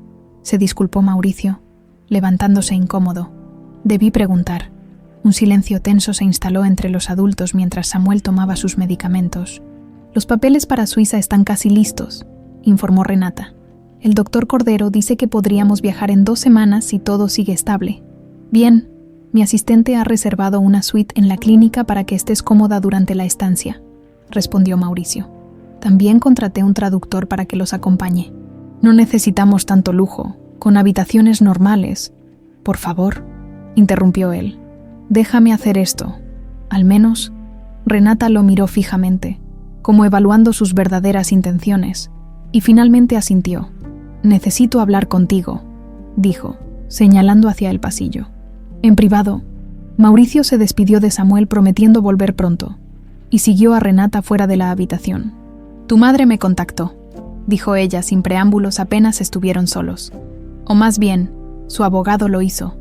Speaker 1: se disculpó Mauricio, levantándose incómodo. Debí preguntar. Un silencio tenso se instaló entre los adultos mientras Samuel tomaba sus medicamentos. Los papeles para Suiza están casi listos, informó Renata. El doctor Cordero dice que podríamos viajar en 2 semanas si todo sigue estable. Bien, mi asistente ha reservado una suite en la clínica para que estés cómoda durante la estancia, respondió Mauricio. También contraté un traductor para que los acompañe. No necesitamos tanto lujo, con habitaciones normales. Por favor, interrumpió él. Déjame hacer esto. Al menos, Renata lo miró fijamente, como evaluando sus verdaderas intenciones, y finalmente asintió. Necesito hablar contigo, dijo, señalando hacia el pasillo. En privado, Mauricio se despidió de Samuel prometiendo volver pronto, y siguió a Renata fuera de la habitación. Tu madre me contactó, dijo ella sin preámbulos apenas estuvieron solos. O más bien, su abogado lo hizo.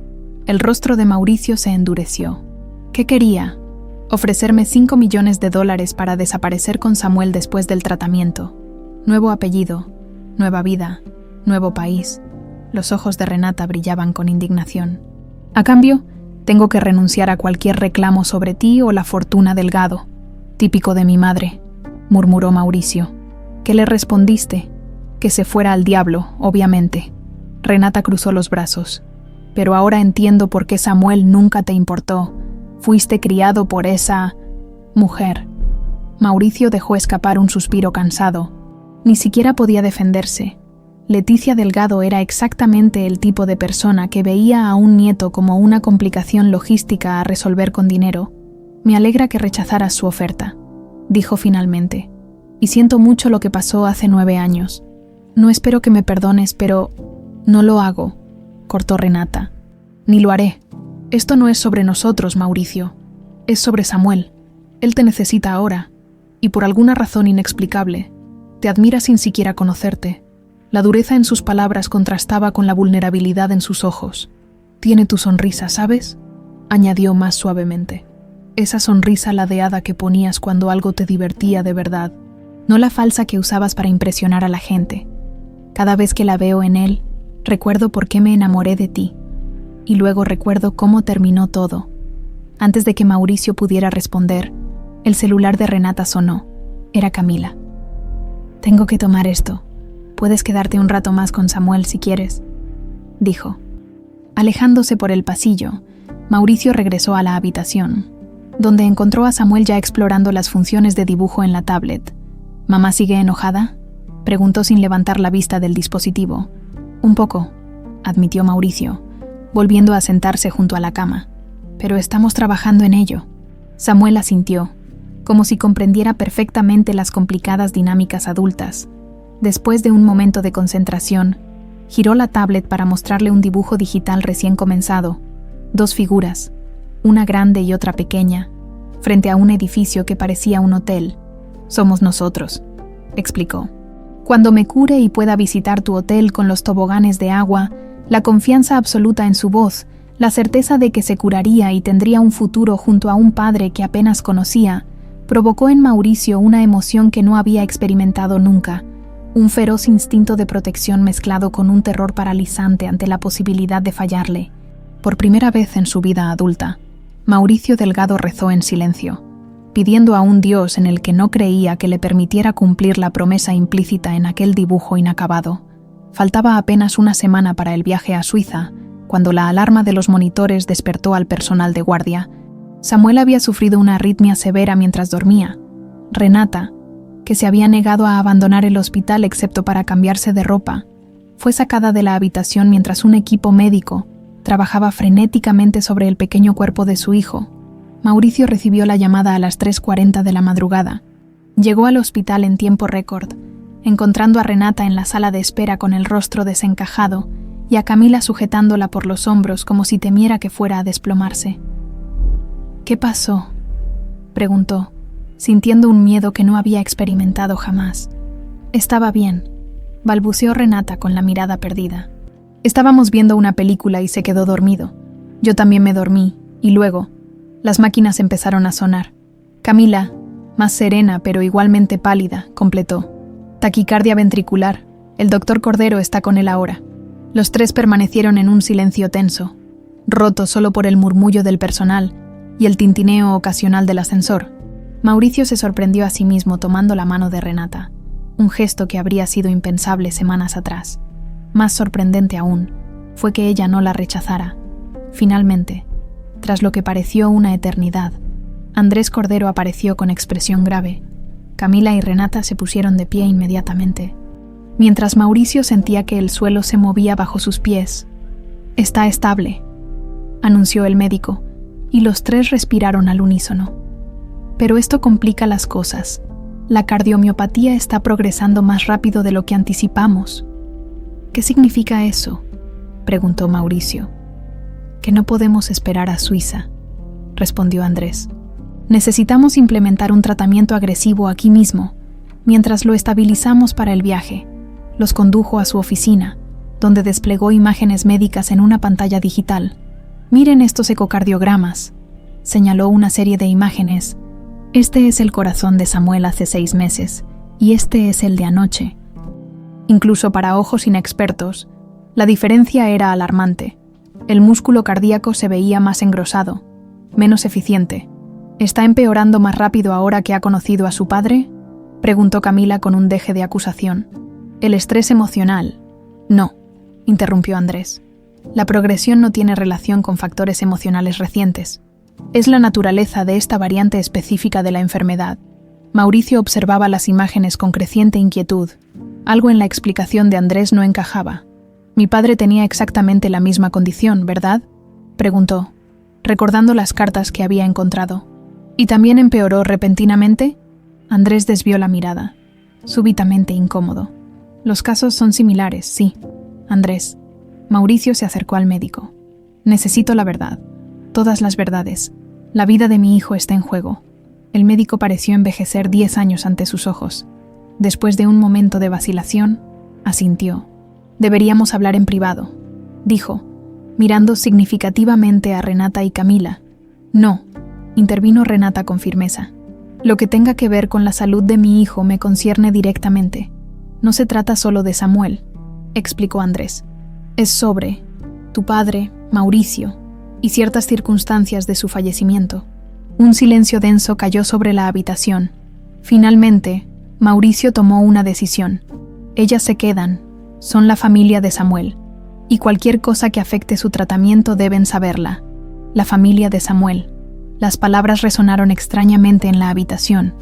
Speaker 1: El rostro de Mauricio se endureció. ¿Qué quería? Ofrecerme $5 millones para desaparecer con Samuel después del tratamiento. Nuevo apellido, nueva vida, nuevo país. Los ojos de Renata brillaban con indignación. A cambio, tengo que renunciar a cualquier reclamo sobre ti o la fortuna del gado. Típico de mi madre, murmuró Mauricio. ¿Qué le respondiste? Que se fuera al diablo, obviamente. Renata cruzó los brazos. Pero ahora entiendo por qué Samuel nunca te importó. Fuiste criado por esa mujer. Mauricio dejó escapar un suspiro cansado. Ni siquiera podía defenderse. Leticia Delgado era exactamente el tipo de persona que veía a un nieto como una complicación logística a resolver con dinero. Me alegra que rechazaras su oferta, dijo finalmente. Y siento mucho lo que pasó hace 9 años. No espero que me perdones, pero no lo hago, cortó Renata. Ni lo haré. Esto no es sobre nosotros, Mauricio. Es sobre Samuel. Él te necesita ahora. Y por alguna razón inexplicable, te admira sin siquiera conocerte. La dureza en sus palabras contrastaba con la vulnerabilidad en sus ojos. Tiene tu sonrisa, ¿sabes? Añadió más suavemente. Esa sonrisa ladeada que ponías cuando algo te divertía de verdad, no la falsa que usabas para impresionar a la gente. Cada vez que la veo en él, recuerdo por qué me enamoré de ti. Y luego recuerdo cómo terminó todo. Antes de que Mauricio pudiera responder, el celular de Renata sonó. Era Camila. Tengo que tomar esto. Puedes quedarte un rato más con Samuel si quieres, dijo. Alejándose por el pasillo, Mauricio regresó a la habitación, donde encontró a Samuel ya explorando las funciones de dibujo en la tablet. ¿Mamá sigue enojada?, preguntó sin levantar la vista del dispositivo. Un poco, admitió Mauricio, volviendo a sentarse junto a la cama. Pero estamos trabajando en ello. Samuel asintió, como si comprendiera perfectamente las complicadas dinámicas adultas. Después de un momento de concentración, giró la tablet para mostrarle un dibujo digital recién comenzado. 2 figuras, una grande y otra pequeña, frente a un edificio que parecía un hotel. Somos nosotros, explicó. Cuando me cure y pueda visitar tu hotel con los toboganes de agua, la confianza absoluta en su voz, la certeza de que se curaría y tendría un futuro junto a un padre que apenas conocía, provocó en Mauricio una emoción que no había experimentado nunca. Un feroz instinto de protección mezclado con un terror paralizante ante la posibilidad de fallarle. Por primera vez en su vida adulta, Mauricio Delgado rezó en silencio, pidiendo a un Dios en el que no creía que le permitiera cumplir la promesa implícita en aquel dibujo inacabado. Faltaba apenas una semana para el viaje a Suiza, cuando la alarma de los monitores despertó al personal de guardia. Samuel había sufrido una arritmia severa mientras dormía. Renata, que se había negado a abandonar el hospital excepto para cambiarse de ropa, fue sacada de la habitación mientras un equipo médico trabajaba frenéticamente sobre el pequeño cuerpo de su hijo. Mauricio recibió la llamada a las 3:40 de la madrugada. Llegó al hospital en tiempo récord, encontrando a Renata en la sala de espera con el rostro desencajado y a Camila sujetándola por los hombros como si temiera que fuera a desplomarse. «¿Qué pasó?», preguntó, sintiendo un miedo que no había experimentado jamás. «Estaba bien», balbuceó Renata con la mirada perdida. «Estábamos viendo una película y se quedó dormido. Yo también me dormí, y luego, las máquinas empezaron a sonar. Camila, más serena pero igualmente pálida, completó. Taquicardia ventricular. El doctor Cordero está con él ahora». Los tres permanecieron en un silencio tenso, roto solo por el murmullo del personal y el tintineo ocasional del ascensor. Mauricio se sorprendió a sí mismo tomando la mano de Renata, un gesto que habría sido impensable semanas atrás. Más sorprendente aún fue que ella no la rechazara. Finalmente, tras lo que pareció una eternidad, Andrés Cordero apareció con expresión grave. Camila y Renata se pusieron de pie inmediatamente, mientras Mauricio sentía que el suelo se movía bajo sus pies. «Está estable», anunció el médico, y los tres respiraron al unísono. «Pero esto complica las cosas. La cardiomiopatía está progresando más rápido de lo que anticipamos». «¿Qué significa eso?», preguntó Mauricio. «Que no podemos esperar a Suiza», respondió Andrés. «Necesitamos implementar un tratamiento agresivo aquí mismo, mientras lo estabilizamos para el viaje». Los condujo a su oficina, donde desplegó imágenes médicas en una pantalla digital. «Miren estos ecocardiogramas», señaló una serie de imágenes. «Este es el corazón de Samuel hace 6 meses, y este es el de anoche». Incluso para ojos inexpertos, la diferencia era alarmante. El músculo cardíaco se veía más engrosado, menos eficiente. «¿Está empeorando más rápido ahora que ha conocido a su padre?», preguntó Camila con un deje de acusación. «El estrés emocional». «No», interrumpió Andrés. «La progresión no tiene relación con factores emocionales recientes. Es la naturaleza de esta variante específica de la enfermedad». Mauricio observaba las imágenes con creciente inquietud. Algo en la explicación de Andrés no encajaba. «Mi padre tenía exactamente la misma condición, ¿verdad?», preguntó, recordando las cartas que había encontrado. «¿Y también empeoró repentinamente?». Andrés desvió la mirada, súbitamente incómodo. «Los casos son similares, sí, Andrés». Mauricio se acercó al médico. «Necesito la verdad, todas las verdades. La vida de mi hijo está en juego». El médico pareció envejecer 10 años ante sus ojos. Después de un momento de vacilación, asintió. «Deberíamos hablar en privado», dijo, mirando significativamente a Renata y Camila. «No», intervino Renata con firmeza. «Lo que tenga que ver con la salud de mi hijo me concierne directamente. No se trata solo de Samuel», explicó Andrés. «Es sobre tu padre, Mauricio, y ciertas circunstancias de su fallecimiento». Un silencio denso cayó sobre la habitación. Finalmente, Mauricio tomó una decisión. «Ellas se quedan, son la familia de Samuel, y cualquier cosa que afecte su tratamiento deben saberla. La familia de Samuel». Las palabras resonaron extrañamente en la habitación.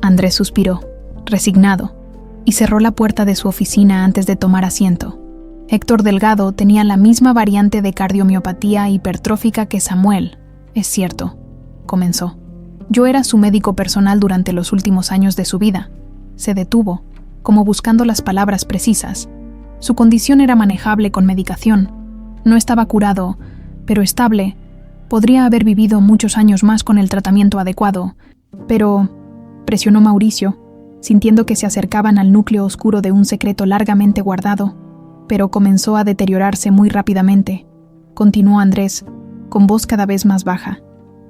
Speaker 1: Andrés suspiró, resignado, y cerró la puerta de su oficina antes de tomar asiento. Héctor Delgado tenía la misma variante de cardiomiopatía hipertrófica que Samuel, es cierto, comenzó. «Yo era su médico personal durante los últimos años de su vida». Se detuvo, como buscando las palabras precisas. Su condición era manejable con medicación. No estaba curado, pero estable. Podría haber vivido muchos años más con el tratamiento adecuado. Pero, presionó Mauricio, sintiendo que se acercaban al núcleo oscuro de un secreto largamente guardado. Pero comenzó a deteriorarse muy rápidamente. Continuó Andrés, con voz cada vez más baja.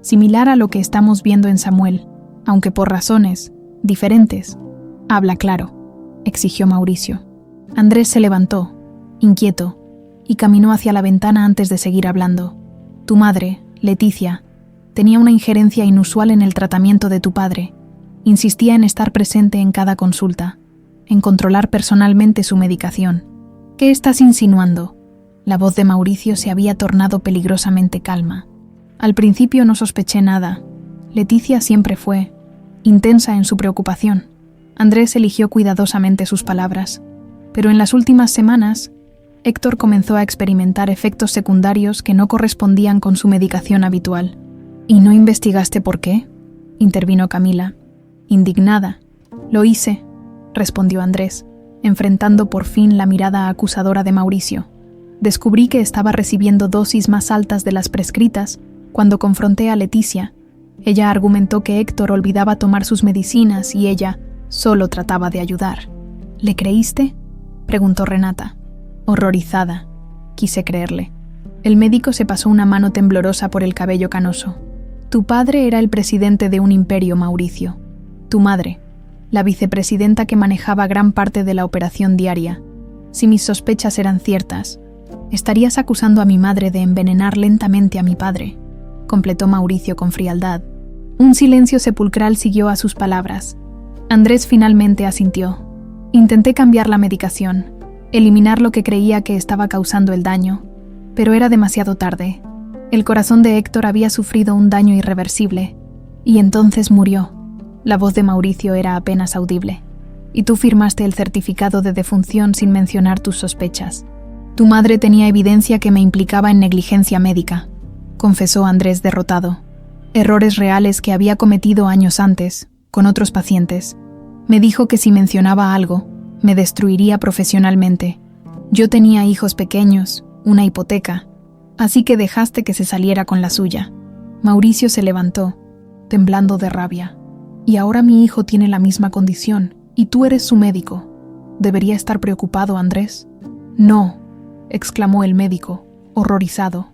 Speaker 1: Similar a lo que estamos viendo en Samuel, aunque por razones diferentes. «Habla claro», exigió Mauricio. Andrés se levantó, inquieto, y caminó hacia la ventana antes de seguir hablando. «Tu madre, Leticia, Tenía una injerencia inusual en el tratamiento de tu padre. Insistía en estar presente en cada consulta, en controlar personalmente su medicación. ¿Qué estás insinuando? La voz de Mauricio se había tornado peligrosamente calma. Al principio no sospeché nada. Leticia siempre fue intensa en su preocupación. Andrés eligió cuidadosamente sus palabras, pero en las últimas semanas, Héctor comenzó a experimentar efectos secundarios que no correspondían con su medicación habitual. ¿Y no investigaste por qué?, intervino Camila, indignada. Lo hice, respondió Andrés, enfrentando por fin la mirada acusadora de Mauricio. Descubrí que estaba recibiendo dosis más altas de las prescritas cuando confronté a Leticia. Ella argumentó que Héctor olvidaba tomar sus medicinas y ella solo trataba de ayudar. ¿Le creíste?, preguntó Renata. Horrorizada, quise creerle. El médico se pasó una mano temblorosa por el cabello canoso. Tu padre era el presidente de un imperio, Mauricio. Tu madre, la vicepresidenta que manejaba gran parte de la operación diaria. Si mis sospechas eran ciertas, estarías acusando a mi madre de envenenar lentamente a mi padre, completó Mauricio con frialdad. Un silencio sepulcral siguió a sus palabras. Andrés finalmente asintió. Intenté cambiar la medicación, eliminar lo que creía que estaba causando el daño, pero era demasiado tarde. El corazón de Héctor había sufrido un daño irreversible, y entonces murió. La voz de Mauricio era apenas audible. Y tú firmaste el certificado de defunción sin mencionar tus sospechas. Tu madre tenía evidencia que me implicaba en negligencia médica, confesó Andrés derrotado. Errores reales que había cometido años antes, con otros pacientes. Me dijo que si mencionaba algo, me destruiría profesionalmente. Yo tenía hijos pequeños, una hipoteca, así que dejaste que se saliera con la suya. Mauricio se levantó, temblando de rabia. Y ahora mi hijo tiene la misma condición, y tú eres su médico. ¿Debería estar preocupado, Andrés? No, exclamó el médico, horrorizado.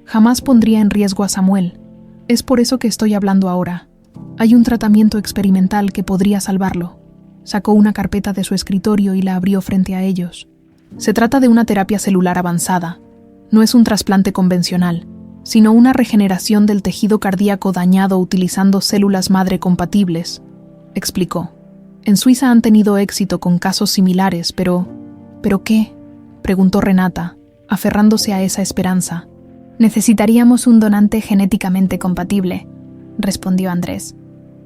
Speaker 1: Jamás pondría en riesgo a Samuel. Es por eso que estoy hablando ahora. Hay un tratamiento experimental que podría salvarlo. Sacó una carpeta de su escritorio y la abrió frente a ellos. Se trata de una terapia celular avanzada. No es un trasplante convencional, sino una regeneración del tejido cardíaco dañado utilizando células madre compatibles, explicó. En Suiza han tenido éxito con casos similares, ¿Pero qué?, preguntó Renata, aferrándose a esa esperanza. Necesitaríamos un donante genéticamente compatible, respondió Andrés.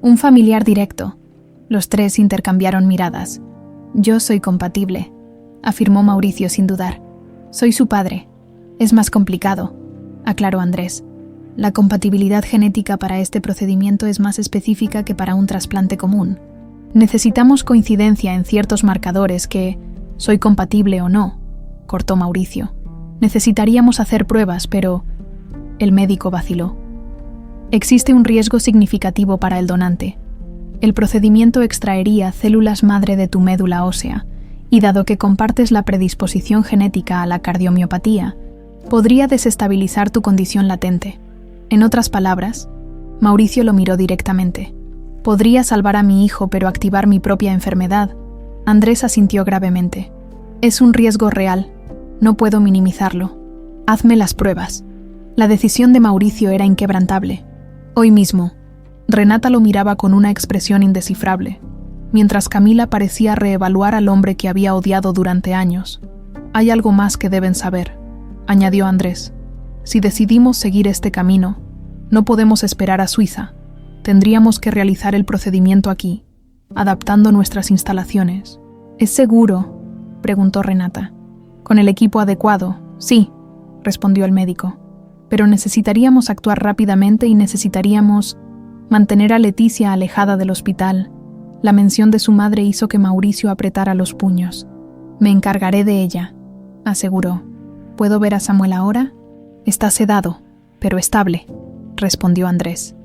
Speaker 1: Un familiar directo. Los tres intercambiaron miradas. Yo soy compatible, afirmó Mauricio sin dudar. Soy su padre. Es más complicado, aclaró Andrés. La compatibilidad genética para este procedimiento es más específica que para un trasplante común. Necesitamos coincidencia en ciertos marcadores que, soy compatible o no, cortó Mauricio. Necesitaríamos hacer pruebas, pero... El médico vaciló. Existe un riesgo significativo para el donante. El procedimiento extraería células madre de tu médula ósea, y dado que compartes la predisposición genética a la cardiomiopatía, podría desestabilizar tu condición latente. En otras palabras, Mauricio lo miró directamente. Podría salvar a mi hijo, pero activar mi propia enfermedad. Andrés asintió gravemente. Es un riesgo real. No puedo minimizarlo. Hazme las pruebas. La decisión de Mauricio era inquebrantable. Hoy mismo. Renata lo miraba con una expresión indescifrable, mientras Camila parecía reevaluar al hombre que había odiado durante años. Hay algo más que deben saber, añadió Andrés. Si decidimos seguir este camino, no podemos esperar a Suiza. Tendríamos que realizar el procedimiento aquí, adaptando nuestras instalaciones. ¿Es seguro?, preguntó Renata. Con el equipo adecuado, sí, respondió el médico. Pero necesitaríamos actuar rápidamente y necesitaríamos mantener a Leticia alejada del hospital. La mención de su madre hizo que Mauricio apretara los puños. Me encargaré de ella, aseguró. ¿Puedo ver a Samuel ahora? Está sedado, pero estable, respondió Andrés.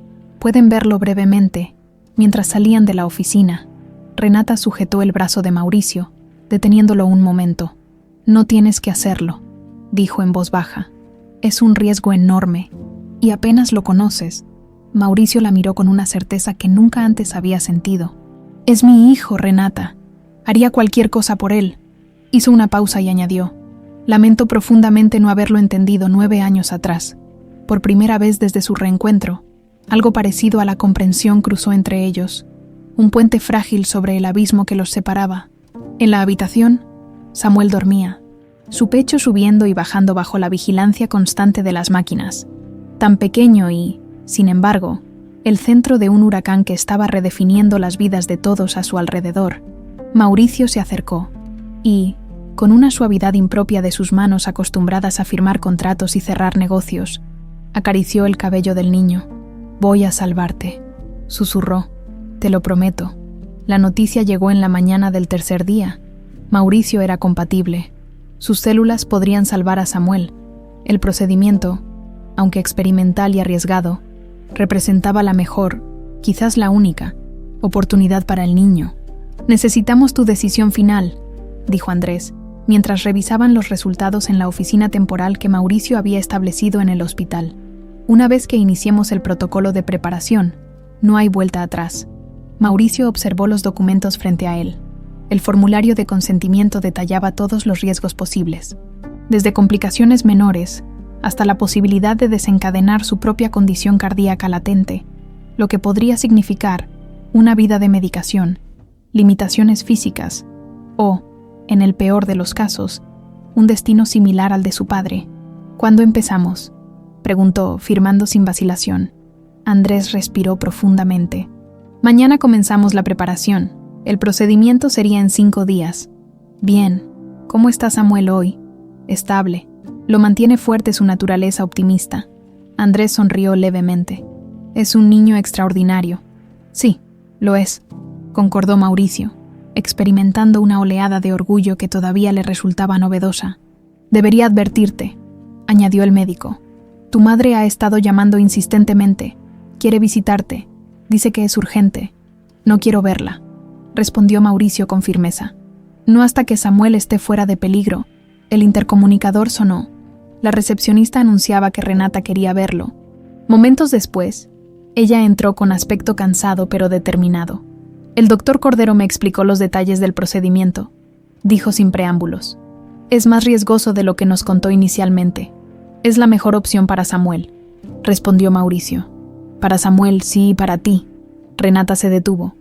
Speaker 1: Pueden verlo brevemente. Mientras salían de la oficina, Renata sujetó el brazo de Mauricio, deteniéndolo un momento. No tienes que hacerlo, dijo en voz baja. Es un riesgo enorme, y apenas lo conoces. Mauricio la miró con una certeza que nunca antes había sentido. Es mi hijo, Renata. Haría cualquier cosa por él. Hizo una pausa y añadió. Lamento profundamente no haberlo entendido 9 años atrás. Por primera vez desde su reencuentro, Algo parecido a la comprensión cruzó entre ellos, un puente frágil sobre el abismo que los separaba. En la habitación, Samuel dormía, su pecho subiendo y bajando bajo la vigilancia constante de las máquinas. Tan pequeño y, sin embargo, el centro de un huracán que estaba redefiniendo las vidas de todos a su alrededor. Mauricio se acercó y, con una suavidad impropia de sus manos acostumbradas a firmar contratos y cerrar negocios, acarició el cabello del niño. «Voy a salvarte», susurró. «Te lo prometo». La noticia llegó en la mañana del tercer día. Mauricio era compatible. Sus células podrían salvar a Samuel. El procedimiento, aunque experimental y arriesgado, representaba la mejor, quizás la única, oportunidad para el niño. «Necesitamos tu decisión final», dijo Andrés, mientras revisaban los resultados en la oficina temporal que Mauricio había establecido en el hospital. «Una vez que iniciemos el protocolo de preparación, no hay vuelta atrás». Mauricio observó los documentos frente a él. El formulario de consentimiento detallaba todos los riesgos posibles, desde complicaciones menores hasta la posibilidad de desencadenar su propia condición cardíaca latente, lo que podría significar una vida de medicación, limitaciones físicas o, en el peor de los casos, un destino similar al de su padre. «¿Cuándo empezamos?», preguntó, firmando sin vacilación. Andrés respiró profundamente. «Mañana comenzamos la preparación. El procedimiento sería en 5 días». «Bien. ¿Cómo está Samuel hoy?» «Estable. Lo mantiene fuerte su naturaleza optimista». Andrés sonrió levemente. «Es un niño extraordinario». «Sí, lo es», concordó Mauricio, experimentando una oleada de orgullo que todavía le resultaba novedosa. «Debería advertirte», añadió el médico. «Tu madre ha estado llamando insistentemente. Quiere visitarte. Dice que es urgente». «No quiero verla», respondió Mauricio con firmeza. «No hasta que Samuel esté fuera de peligro». El intercomunicador sonó. La recepcionista anunciaba que Renata quería verlo. Momentos después, ella entró con aspecto cansado pero determinado. «El doctor Cordero me explicó los detalles del procedimiento», dijo sin preámbulos. «Es más riesgoso de lo que nos contó inicialmente. Es la mejor opción para Samuel», respondió Mauricio. «Para Samuel, sí, para ti». Renata se detuvo,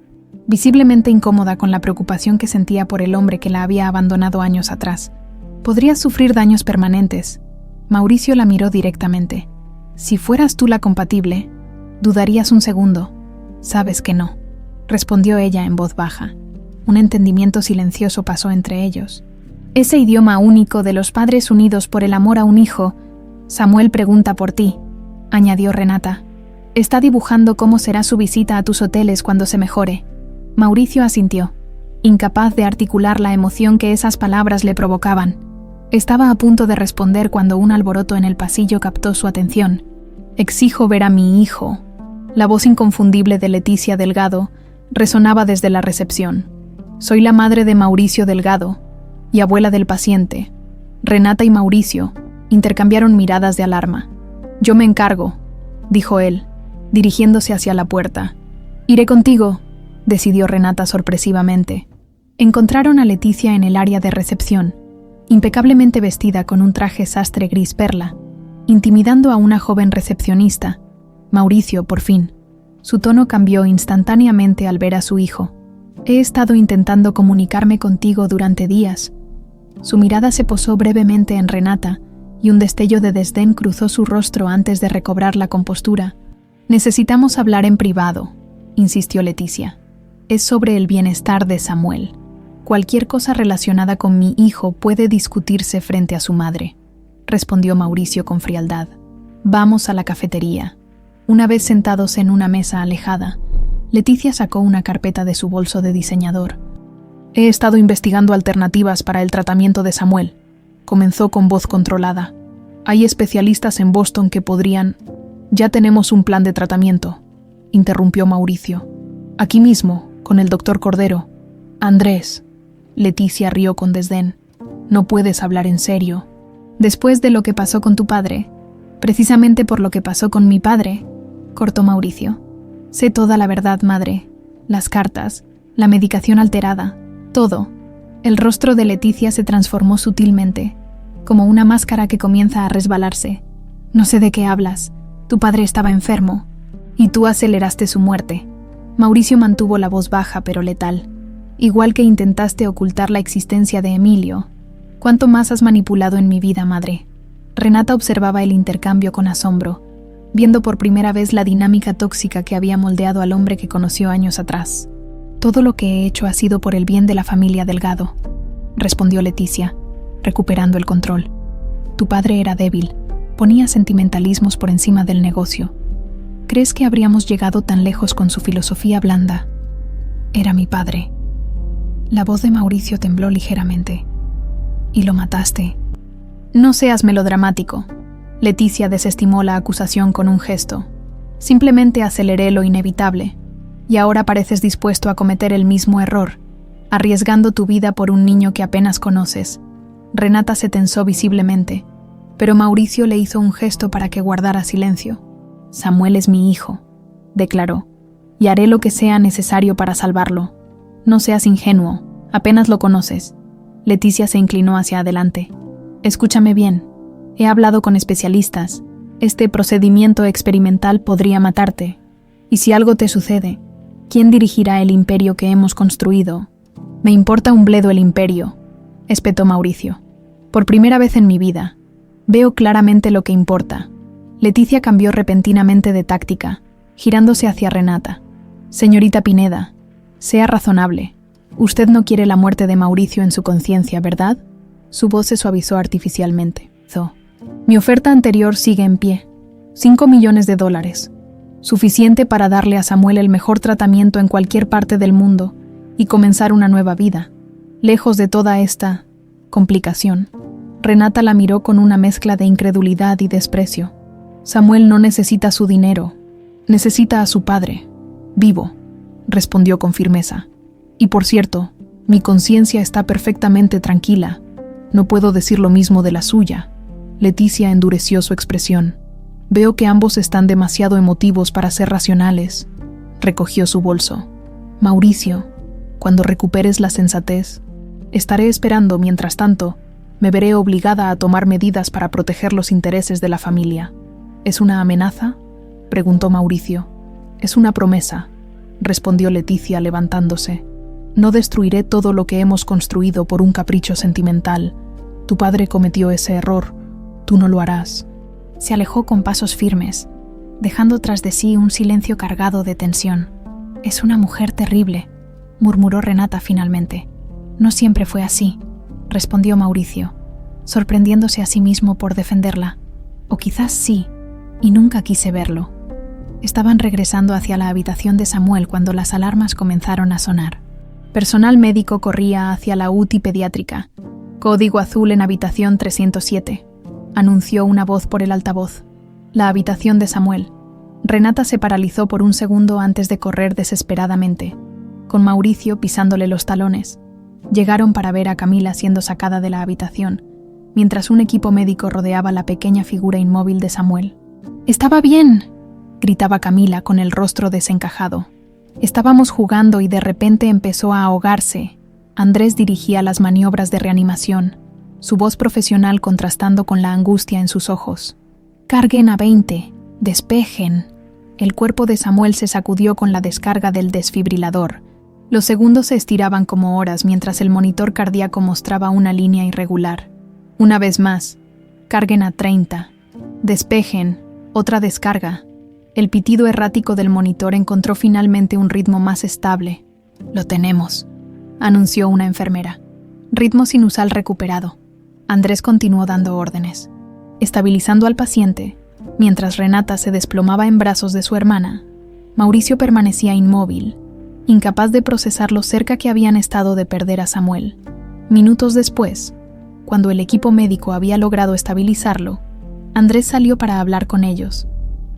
Speaker 1: visiblemente incómoda con la preocupación que sentía por el hombre que la había abandonado años atrás. «Podrías sufrir daños permanentes». Mauricio la miró directamente. «Si fueras tú la compatible, dudarías un segundo». «Sabes que no», respondió ella en voz baja. Un entendimiento silencioso pasó entre ellos. «Ese idioma único de los padres unidos por el amor a un hijo. Samuel pregunta por ti», añadió Renata. «Está dibujando cómo será su visita a tus hoteles cuando se mejore». Mauricio asintió, incapaz de articular la emoción que esas palabras le provocaban. Estaba a punto de responder cuando un alboroto en el pasillo captó su atención. «Exijo ver a mi hijo». La voz inconfundible de Leticia Delgado resonaba desde la recepción. «Soy la madre de Mauricio Delgado y abuela del paciente». Renata y Mauricio intercambiaron miradas de alarma. «Yo me encargo», dijo él, dirigiéndose hacia la puerta. «Iré contigo», decidió Renata sorpresivamente. Encontraron a Leticia en el área de recepción, impecablemente vestida con un traje sastre gris perla, intimidando a una joven recepcionista. Mauricio, por fin. Su tono cambió instantáneamente al ver a su hijo. «He estado intentando comunicarme contigo durante días». Su mirada se posó brevemente en Renata y un destello de desdén cruzó su rostro antes de recobrar la compostura. «Necesitamos hablar en privado», insistió Leticia. «Es sobre el bienestar de Samuel. Cualquier cosa relacionada con mi hijo puede discutirse frente a su madre», respondió Mauricio con frialdad. «Vamos a la cafetería». Una vez sentados en una mesa alejada, Leticia sacó una carpeta de su bolso de diseñador. «He estado investigando alternativas para el tratamiento de Samuel», comenzó con voz controlada. «Hay especialistas en Boston que podrían...». «Ya tenemos un plan de tratamiento», interrumpió Mauricio. «Aquí mismo, con el doctor Cordero». «Andrés», Leticia rió con desdén, «no puedes hablar en serio. Después de lo que pasó con tu padre, precisamente por lo que pasó con mi padre», cortó Mauricio. «Sé toda la verdad, madre. Las cartas, la medicación alterada, todo». El rostro de Leticia se transformó sutilmente, como una máscara que comienza a resbalarse. «No sé de qué hablas. Tu padre estaba enfermo». Y tú aceleraste su muerte. Mauricio mantuvo la voz baja pero letal. Igual que intentaste ocultar la existencia de Emilio. ¿Cuánto más has manipulado en mi vida, madre? Renata observaba el intercambio con asombro, viendo por primera vez la dinámica tóxica que había moldeado al hombre que conoció años atrás. Todo lo que he hecho ha sido por el bien de la familia Delgado, respondió Leticia, recuperando el control. Tu padre era débil, ponía sentimentalismos por encima del negocio. ¿Crees que habríamos llegado tan lejos con su filosofía blanda? Era mi padre. La voz de Mauricio tembló ligeramente. Y lo mataste. No seas melodramático. Leticia desestimó la acusación con un gesto. Simplemente aceleré lo inevitable. Y ahora pareces dispuesto a cometer el mismo error, arriesgando tu vida por un niño que apenas conoces. Renata se tensó visiblemente, pero Mauricio le hizo un gesto para que guardara silencio. Samuel es mi hijo, declaró, y haré lo que sea necesario para salvarlo. No seas ingenuo, apenas lo conoces. Leticia se inclinó hacia adelante. Escúchame bien, he hablado con especialistas. Este procedimiento experimental podría matarte. Y si algo te sucede, ¿quién dirigirá el imperio que hemos construido? Me importa un bledo el imperio, espetó Mauricio. Por primera vez en mi vida, veo claramente lo que importa. Leticia cambió repentinamente de táctica, girándose hacia Renata. Señorita Pineda, sea razonable. Usted no quiere la muerte de Mauricio en su conciencia, ¿verdad? Su voz se suavizó artificialmente. Mi oferta anterior sigue en pie. $5 millones. Suficiente para darle a Samuel el mejor tratamiento en cualquier parte del mundo y comenzar una nueva vida, lejos de toda esta complicación. Renata la miró con una mezcla de incredulidad y desprecio. Samuel no necesita su dinero, necesita a su padre, vivo, respondió con firmeza. Y por cierto, mi conciencia está perfectamente tranquila. No puedo decir lo mismo de la suya. Leticia endureció su expresión. Veo que ambos están demasiado emotivos para ser racionales. Recogió su bolso. Mauricio, cuando recuperes la sensatez, estaré esperando. Mientras tanto, me veré obligada a tomar medidas para proteger los intereses de la familia. ¿Es una amenaza?, preguntó Mauricio. Es una promesa, respondió Leticia levantándose. No destruiré todo lo que hemos construido por un capricho sentimental. Tu padre cometió ese error. Tú no lo harás. Se alejó con pasos firmes, dejando tras de sí un silencio cargado de tensión. Es una mujer terrible, murmuró Renata finalmente. No siempre fue así, respondió Mauricio, sorprendiéndose a sí mismo por defenderla. O quizás sí, y nunca quise verlo. Estaban regresando hacia la habitación de Samuel cuando las alarmas comenzaron a sonar. Personal médico corría hacia la UTI pediátrica. Código azul en habitación 307. Anunció una voz por el altavoz. La habitación de Samuel. Renata se paralizó por un segundo antes de correr desesperadamente, con Mauricio pisándole los talones. Llegaron para ver a Camila siendo sacada de la habitación, mientras un equipo médico rodeaba la pequeña figura inmóvil de Samuel. «¡Estaba bien!», gritaba Camila con el rostro desencajado. «Estábamos jugando y de repente empezó a ahogarse». Andrés dirigía las maniobras de reanimación, su voz profesional contrastando con la angustia en sus ojos. «Carguen a 20, despejen». El cuerpo de Samuel se sacudió con la descarga del desfibrilador. Los segundos se estiraban como horas mientras el monitor cardíaco mostraba una línea irregular. Una vez más, «Carguen a 30, despejen». Otra descarga. El pitido errático del monitor encontró finalmente un ritmo más estable. «Lo tenemos», anunció una enfermera. Ritmo sinusal recuperado. Andrés continuó dando órdenes, estabilizando al paciente, mientras Renata se desplomaba en brazos de su hermana. Mauricio permanecía inmóvil, incapaz de procesar lo cerca que habían estado de perder a Samuel. Minutos después, cuando el equipo médico había logrado estabilizarlo, Andrés salió para hablar con ellos.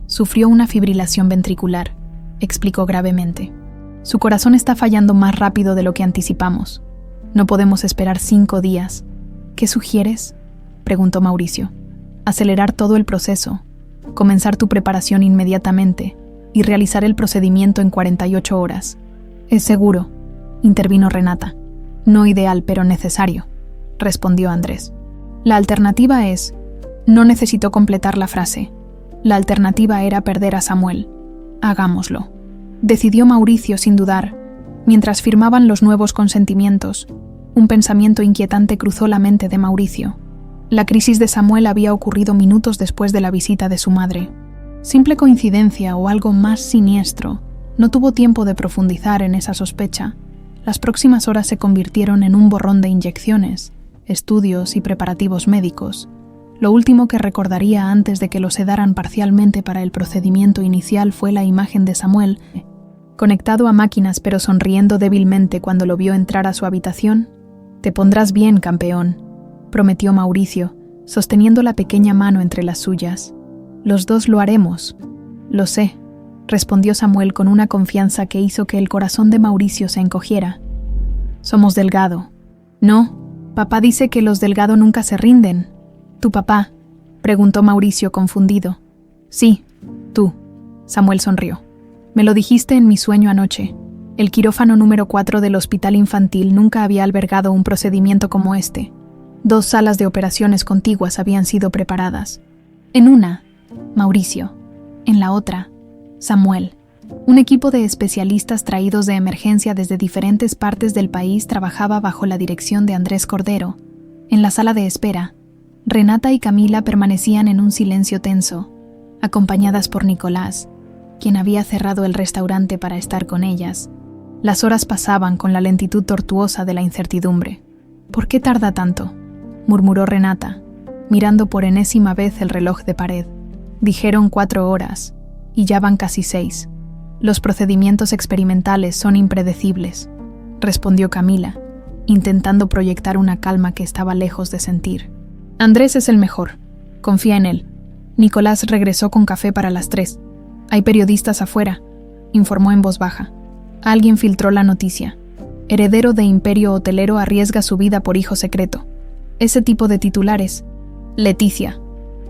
Speaker 1: Sufrió una fibrilación ventricular, explicó gravemente. Su corazón está fallando más rápido de lo que anticipamos. No podemos esperar 5 días. ¿Qué sugieres?, preguntó Mauricio. Acelerar todo el proceso, comenzar tu preparación inmediatamente y realizar el procedimiento en 48 horas. Es seguro, intervino Renata. No ideal, pero necesario, respondió Andrés. La alternativa es... No necesitó completar la frase. La alternativa era perder a Samuel. Hagámoslo, decidió Mauricio sin dudar. Mientras firmaban los nuevos consentimientos, un pensamiento inquietante cruzó la mente de Mauricio. La crisis de Samuel había ocurrido minutos después de la visita de su madre. Simple coincidencia o algo más siniestro, no tuvo tiempo de profundizar en esa sospecha. Las próximas horas se convirtieron en un borrón de inyecciones, estudios y preparativos médicos. Lo último que recordaría antes de que lo sedaran parcialmente para el procedimiento inicial fue la imagen de Samuel, conectado a máquinas pero sonriendo débilmente cuando lo vio entrar a su habitación. «Te pondrás bien, campeón», prometió Mauricio, sosteniendo la pequeña mano entre las suyas. «Los dos lo haremos». «Lo sé», respondió Samuel con una confianza que hizo que el corazón de Mauricio se encogiera. «Somos Delgado». «No, papá dice que los Delgado nunca se rinden». «¿Tu papá?», preguntó Mauricio confundido. «Sí, tú», Samuel sonrió. «Me lo dijiste en mi sueño anoche. El quirófano número 4 del hospital infantil nunca había albergado un procedimiento como este. 2 salas de operaciones contiguas habían sido preparadas. En una, Mauricio. En la otra, Samuel. Un equipo de especialistas traídos de emergencia desde diferentes partes del país trabajaba bajo la dirección de Andrés Cordero. En la sala de espera, Renata y Camila permanecían en un silencio tenso, acompañadas por Nicolás, quien había cerrado el restaurante para estar con ellas. Las horas pasaban con la lentitud tortuosa de la incertidumbre. «¿Por qué tarda tanto?», murmuró Renata, mirando por enésima vez el reloj de pared. «Dijeron 4 horas, y ya van casi 6. Los procedimientos experimentales son impredecibles», respondió Camila, intentando proyectar una calma que estaba lejos de sentir. «Andrés es el mejor. Confía en él». Nicolás regresó con café para las 3. «Hay periodistas afuera», informó en voz baja. Alguien filtró la noticia. «Heredero de imperio hotelero arriesga su vida por hijo secreto». Ese tipo de titulares. «Leticia»,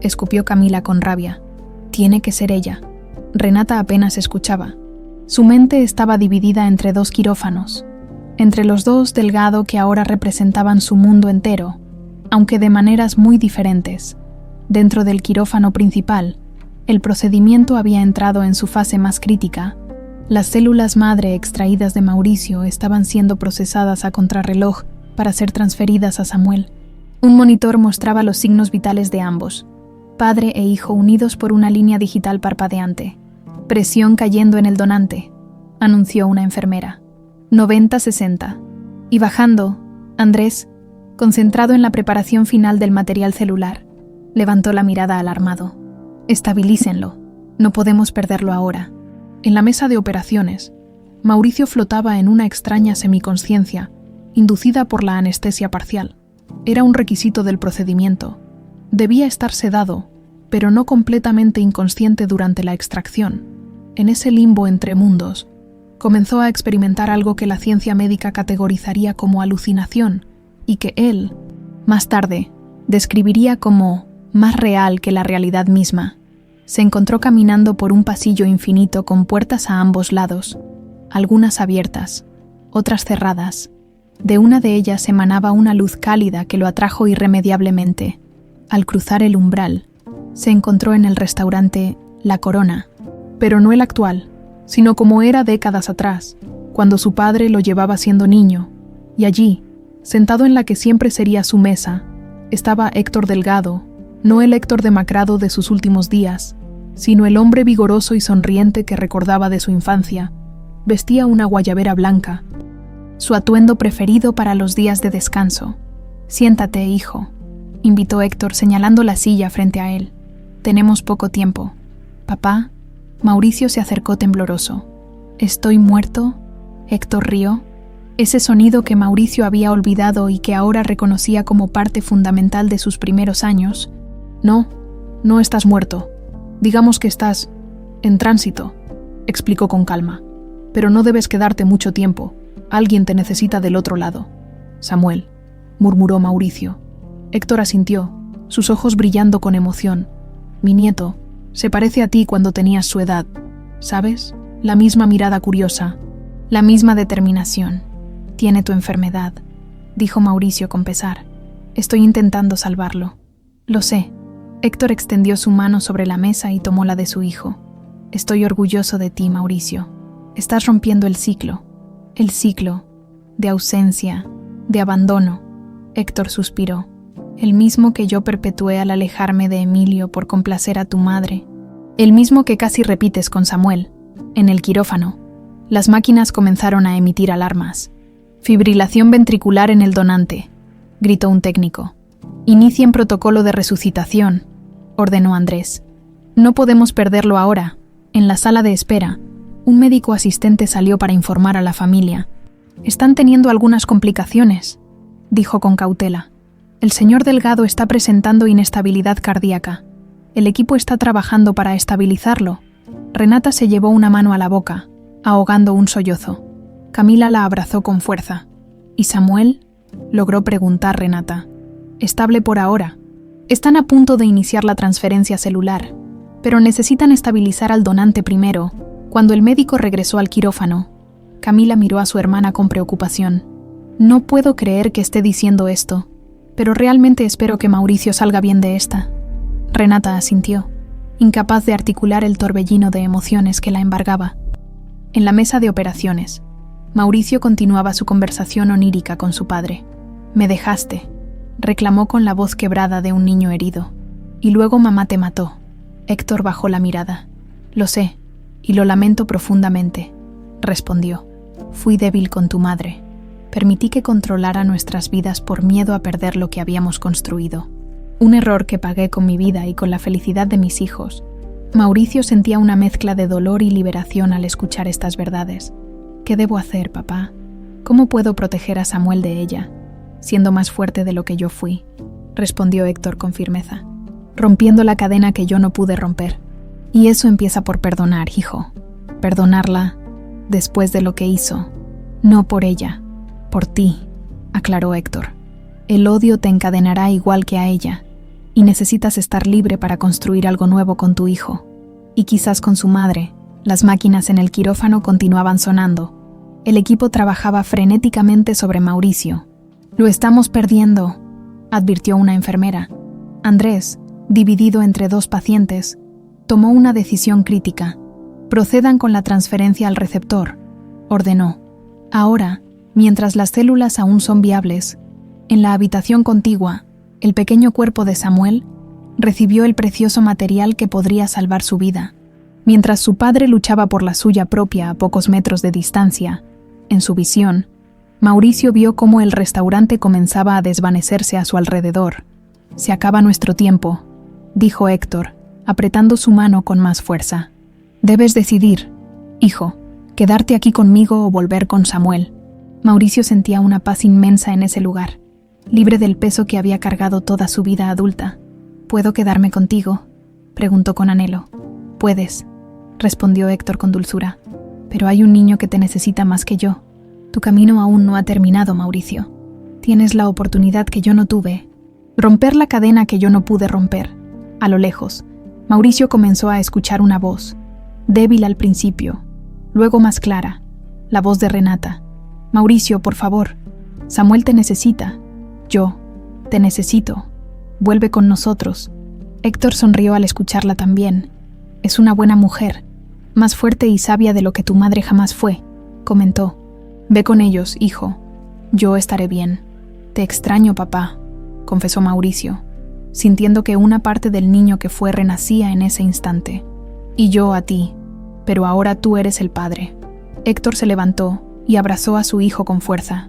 Speaker 1: escupió Camila con rabia. «Tiene que ser ella». Renata apenas escuchaba. Su mente estaba dividida entre 2 quirófanos. Entre los 2 Delgado que ahora representaban su mundo entero, aunque de maneras muy diferentes. Dentro del quirófano principal, el procedimiento había entrado en su fase más crítica. Las células madre extraídas de Mauricio estaban siendo procesadas a contrarreloj para ser transferidas a Samuel. Un monitor mostraba los signos vitales de ambos, padre e hijo unidos por una línea digital parpadeante. «Presión cayendo en el donante», anunció una enfermera. 90-60. Y bajando, Andrés, concentrado en la preparación final del material celular, levantó la mirada alarmado. «Estabilícenlo. No podemos perderlo ahora». En la mesa de operaciones, Mauricio flotaba en una extraña semiconsciencia, inducida por la anestesia parcial. Era un requisito del procedimiento. Debía estar sedado, pero no completamente inconsciente durante la extracción. En ese limbo entre mundos, comenzó a experimentar algo que la ciencia médica categorizaría como alucinación y que él, más tarde, describiría como más real que la realidad misma. Se encontró caminando por un pasillo infinito con puertas a ambos lados, algunas abiertas, otras cerradas. De una de ellas emanaba una luz cálida que lo atrajo irremediablemente. Al cruzar el umbral, se encontró en el restaurante La Corona, pero no el actual, sino como era décadas atrás, cuando su padre lo llevaba siendo niño, y allí, sentado en la que siempre sería su mesa, estaba Héctor Delgado, no el Héctor demacrado de sus últimos días, sino el hombre vigoroso y sonriente que recordaba de su infancia. Vestía una guayabera blanca, su atuendo preferido para los días de descanso. «Siéntate, hijo», invitó Héctor señalando la silla frente a él. «Tenemos poco tiempo». «Papá», Mauricio se acercó tembloroso. «¿Estoy muerto?», Héctor rió. Ese sonido que Mauricio había olvidado y que ahora reconocía como parte fundamental de sus primeros años. «No, no estás muerto. Digamos que estás en tránsito», explicó con calma. «Pero no debes quedarte mucho tiempo. Alguien te necesita del otro lado». «Samuel», murmuró Mauricio. Héctor asintió, sus ojos brillando con emoción. «Mi nieto se parece a ti cuando tenías su edad. ¿Sabes? La misma mirada curiosa, la misma determinación. Tiene tu enfermedad», dijo Mauricio con pesar. «Estoy intentando salvarlo». «Lo sé». Héctor extendió su mano sobre la mesa y tomó la de su hijo. Estoy orgulloso de ti, Mauricio. Estás rompiendo el ciclo de ausencia, de abandono. Héctor suspiró. El mismo que yo perpetué al alejarme de Emilio por complacer a tu madre. El mismo que casi repites con Samuel. En el quirófano, las máquinas comenzaron a emitir alarmas. Fibrilación ventricular en el donante, gritó un técnico. Inicien protocolo de resucitación, ordenó Andrés. No podemos perderlo ahora. En la sala de espera, un médico asistente salió para informar a la familia. Están teniendo algunas complicaciones, dijo con cautela. El señor Delgado está presentando inestabilidad cardíaca. El equipo está trabajando para estabilizarlo. Renata se llevó una mano a la boca, ahogando un sollozo. Camila la abrazó con fuerza. ¿Y Samuel? Logró preguntar Renata. Estable por ahora. Están a punto de iniciar la transferencia celular, pero necesitan estabilizar al donante primero. Cuando el médico regresó al quirófano, Camila miró a su hermana con preocupación. No puedo creer que esté diciendo esto, pero realmente espero que Mauricio salga bien de esta. Renata asintió, incapaz de articular el torbellino de emociones que la embargaba. En la mesa de operaciones, Mauricio continuaba su conversación onírica con su padre. «Me dejaste», reclamó con la voz quebrada de un niño herido. «Y luego mamá te mató». Héctor bajó la mirada. «Lo sé, y lo lamento profundamente», respondió. «Fui débil con tu madre. Permití que controlara nuestras vidas por miedo a perder lo que habíamos construido. Un error que pagué con mi vida y con la felicidad de mis hijos». Mauricio sentía una mezcla de dolor y liberación al escuchar estas verdades. «¿Qué debo hacer, papá? ¿Cómo puedo proteger a Samuel de ella, siendo más fuerte de lo que yo fui?», respondió Héctor con firmeza. «Rompiendo la cadena que yo no pude romper. Y eso empieza por perdonar, hijo. Perdonarla después de lo que hizo. No por ella, por ti», aclaró Héctor. «El odio te encadenará igual que a ella, y necesitas estar libre para construir algo nuevo con tu hijo. Y quizás con su madre». Las máquinas en el quirófano continuaban sonando. El equipo trabajaba frenéticamente sobre Mauricio. «Lo estamos perdiendo», advirtió una enfermera. Andrés, dividido entre dos pacientes, tomó una decisión crítica. «Procedan con la transferencia al receptor», ordenó. Ahora, mientras las células aún son viables, en la habitación contigua, el pequeño cuerpo de Samuel recibió el precioso material que podría salvar su vida. Mientras su padre luchaba por la suya propia a pocos metros de distancia, en su visión, Mauricio vio cómo el restaurante comenzaba a desvanecerse a su alrededor. «Se acaba nuestro tiempo», dijo Héctor, apretando su mano con más fuerza. «Debes decidir, hijo, quedarte aquí conmigo o volver con Samuel». Mauricio sentía una paz inmensa en ese lugar, libre del peso que había cargado toda su vida adulta. «¿Puedo quedarme contigo?», preguntó con anhelo. «Puedes», respondió Héctor con dulzura. «Pero hay un niño que te necesita más que yo. Tu camino aún no ha terminado, Mauricio. Tienes la oportunidad que yo no tuve. Romper la cadena que yo no pude romper». A lo lejos, Mauricio comenzó a escuchar una voz, débil al principio, luego más clara, la voz de Renata. «Mauricio, por favor. Samuel te necesita. Yo te necesito. Vuelve con nosotros». Héctor sonrió al escucharla también. «Es una buena mujer, más fuerte y sabia de lo que tu madre jamás fue», comentó. «Ve con ellos, hijo. Yo estaré bien». «Te extraño, papá», confesó Mauricio, sintiendo que una parte del niño que fue renacía en ese instante. «Y yo a ti, pero ahora tú eres el padre». Héctor se levantó y abrazó a su hijo con fuerza.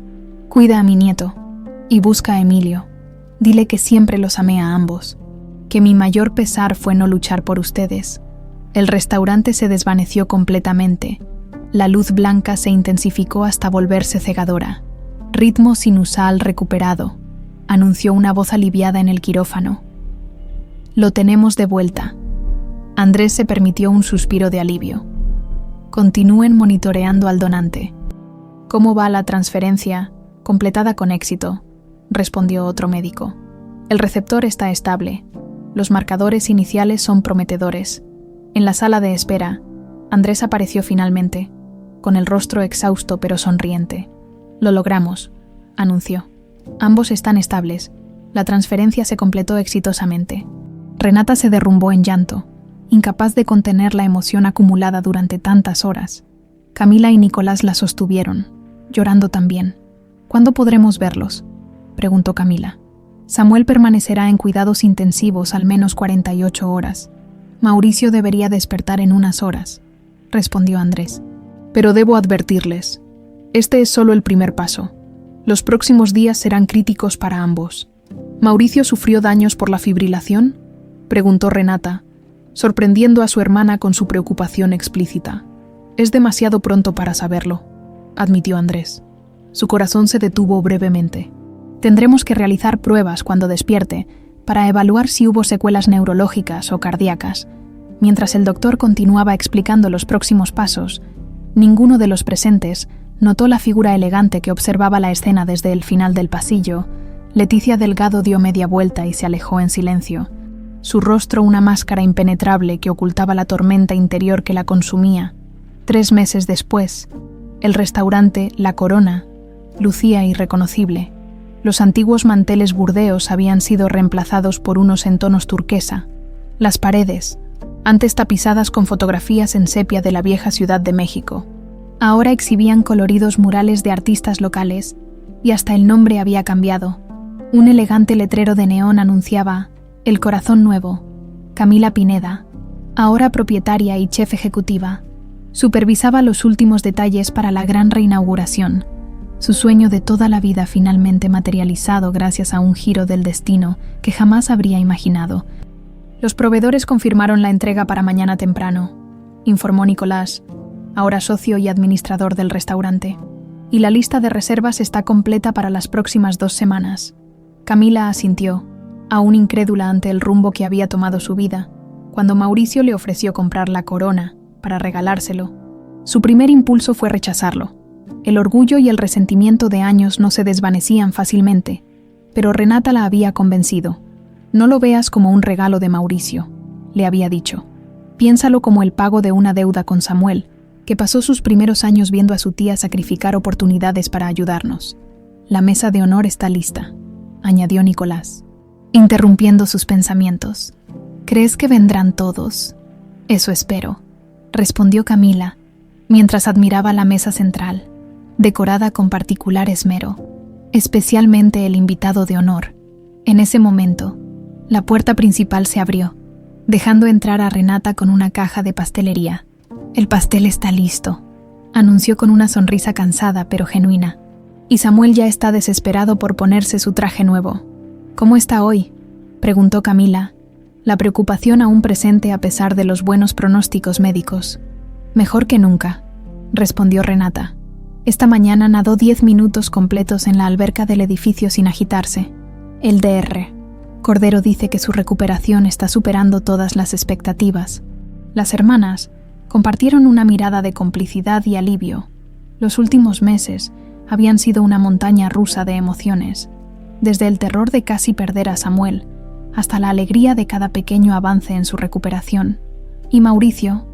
Speaker 1: «Cuida a mi nieto y busca a Emilio. Dile que siempre los amé a ambos, que mi mayor pesar fue no luchar por ustedes». El restaurante se desvaneció completamente. La luz blanca se intensificó hasta volverse cegadora. «Ritmo sinusal recuperado», anunció una voz aliviada en el quirófano. «Lo tenemos de vuelta». Andrés se permitió un suspiro de alivio. «Continúen monitoreando al donante». «¿Cómo va la transferencia?» «Completada con éxito», respondió otro médico. «El receptor está estable. Los marcadores iniciales son prometedores». En la sala de espera, Andrés apareció finalmente, con el rostro exhausto pero sonriente. «Lo logramos», anunció. «Ambos están estables. La transferencia se completó exitosamente». Renata se derrumbó en llanto, incapaz de contener la emoción acumulada durante tantas horas. Camila y Nicolás la sostuvieron, llorando también. ¿Cuándo podremos verlos?, preguntó Camila. Samuel permanecerá en cuidados intensivos al menos 48 horas. Mauricio debería despertar en unas horas, respondió Andrés. Pero debo advertirles, este es solo el primer paso. Los próximos días serán críticos para ambos. ¿Mauricio sufrió daños por la fibrilación?, preguntó Renata, sorprendiendo a su hermana con su preocupación explícita. Es demasiado pronto para saberlo, admitió Andrés. Su corazón se detuvo brevemente. Tendremos que realizar pruebas cuando despierte para evaluar si hubo secuelas neurológicas o cardíacas. Mientras el doctor continuaba explicando los próximos pasos, ninguno de los presentes notó la figura elegante que observaba la escena desde el final del pasillo. Leticia Delgado dio media vuelta y se alejó en silencio. Su rostro una máscara impenetrable que ocultaba la tormenta interior que la consumía. 3 meses después, el restaurante La Corona lucía irreconocible. Los antiguos manteles burdeos habían sido reemplazados por unos en tonos turquesa. Las paredes, antes tapizadas con fotografías en sepia de la vieja Ciudad de México, ahora exhibían coloridos murales de artistas locales, y hasta el nombre había cambiado. Un elegante letrero de neón anunciaba El Corazón Nuevo, Camila Pineda, ahora propietaria y chef ejecutiva. Supervisaba los últimos detalles para la gran reinauguración, su sueño de toda la vida finalmente materializado gracias a un giro del destino que jamás habría imaginado. Los proveedores confirmaron la entrega para mañana temprano, informó Nicolás, ahora socio y administrador del restaurante, y la lista de reservas está completa para las próximas 2 semanas. Camila asintió, aún incrédula ante el rumbo que había tomado su vida, cuando Mauricio le ofreció comprar La Corona para regalárselo. Su primer impulso fue rechazarlo. El orgullo y el resentimiento de años no se desvanecían fácilmente, pero Renata la había convencido. No lo veas como un regalo de Mauricio, le había dicho. Piénsalo como el pago de una deuda con Samuel, que pasó sus primeros años viendo a su tía sacrificar oportunidades para ayudarnos. La mesa de honor está lista, añadió Nicolás, interrumpiendo sus pensamientos. ¿Crees que vendrán todos? Eso espero, respondió Camila, mientras admiraba la mesa central, decorada con particular esmero, especialmente el invitado de honor. En ese momento, la puerta principal se abrió, dejando entrar a Renata con una caja de pastelería. El pastel está listo, anunció con una sonrisa cansada pero genuina, y Samuel ya está desesperado por ponerse su traje nuevo. ¿Cómo está hoy?, preguntó Camila, la preocupación aún presente a pesar de los buenos pronósticos médicos. Mejor que nunca, respondió Renata. Esta mañana nadó 10 minutos completos en la alberca del edificio sin agitarse. El Dr. Cordero dice que su recuperación está superando todas las expectativas. Las hermanas compartieron una mirada de complicidad y alivio. Los últimos meses habían sido una montaña rusa de emociones, desde el terror de casi perder a Samuel hasta la alegría de cada pequeño avance en su recuperación. ¿Y Mauricio?,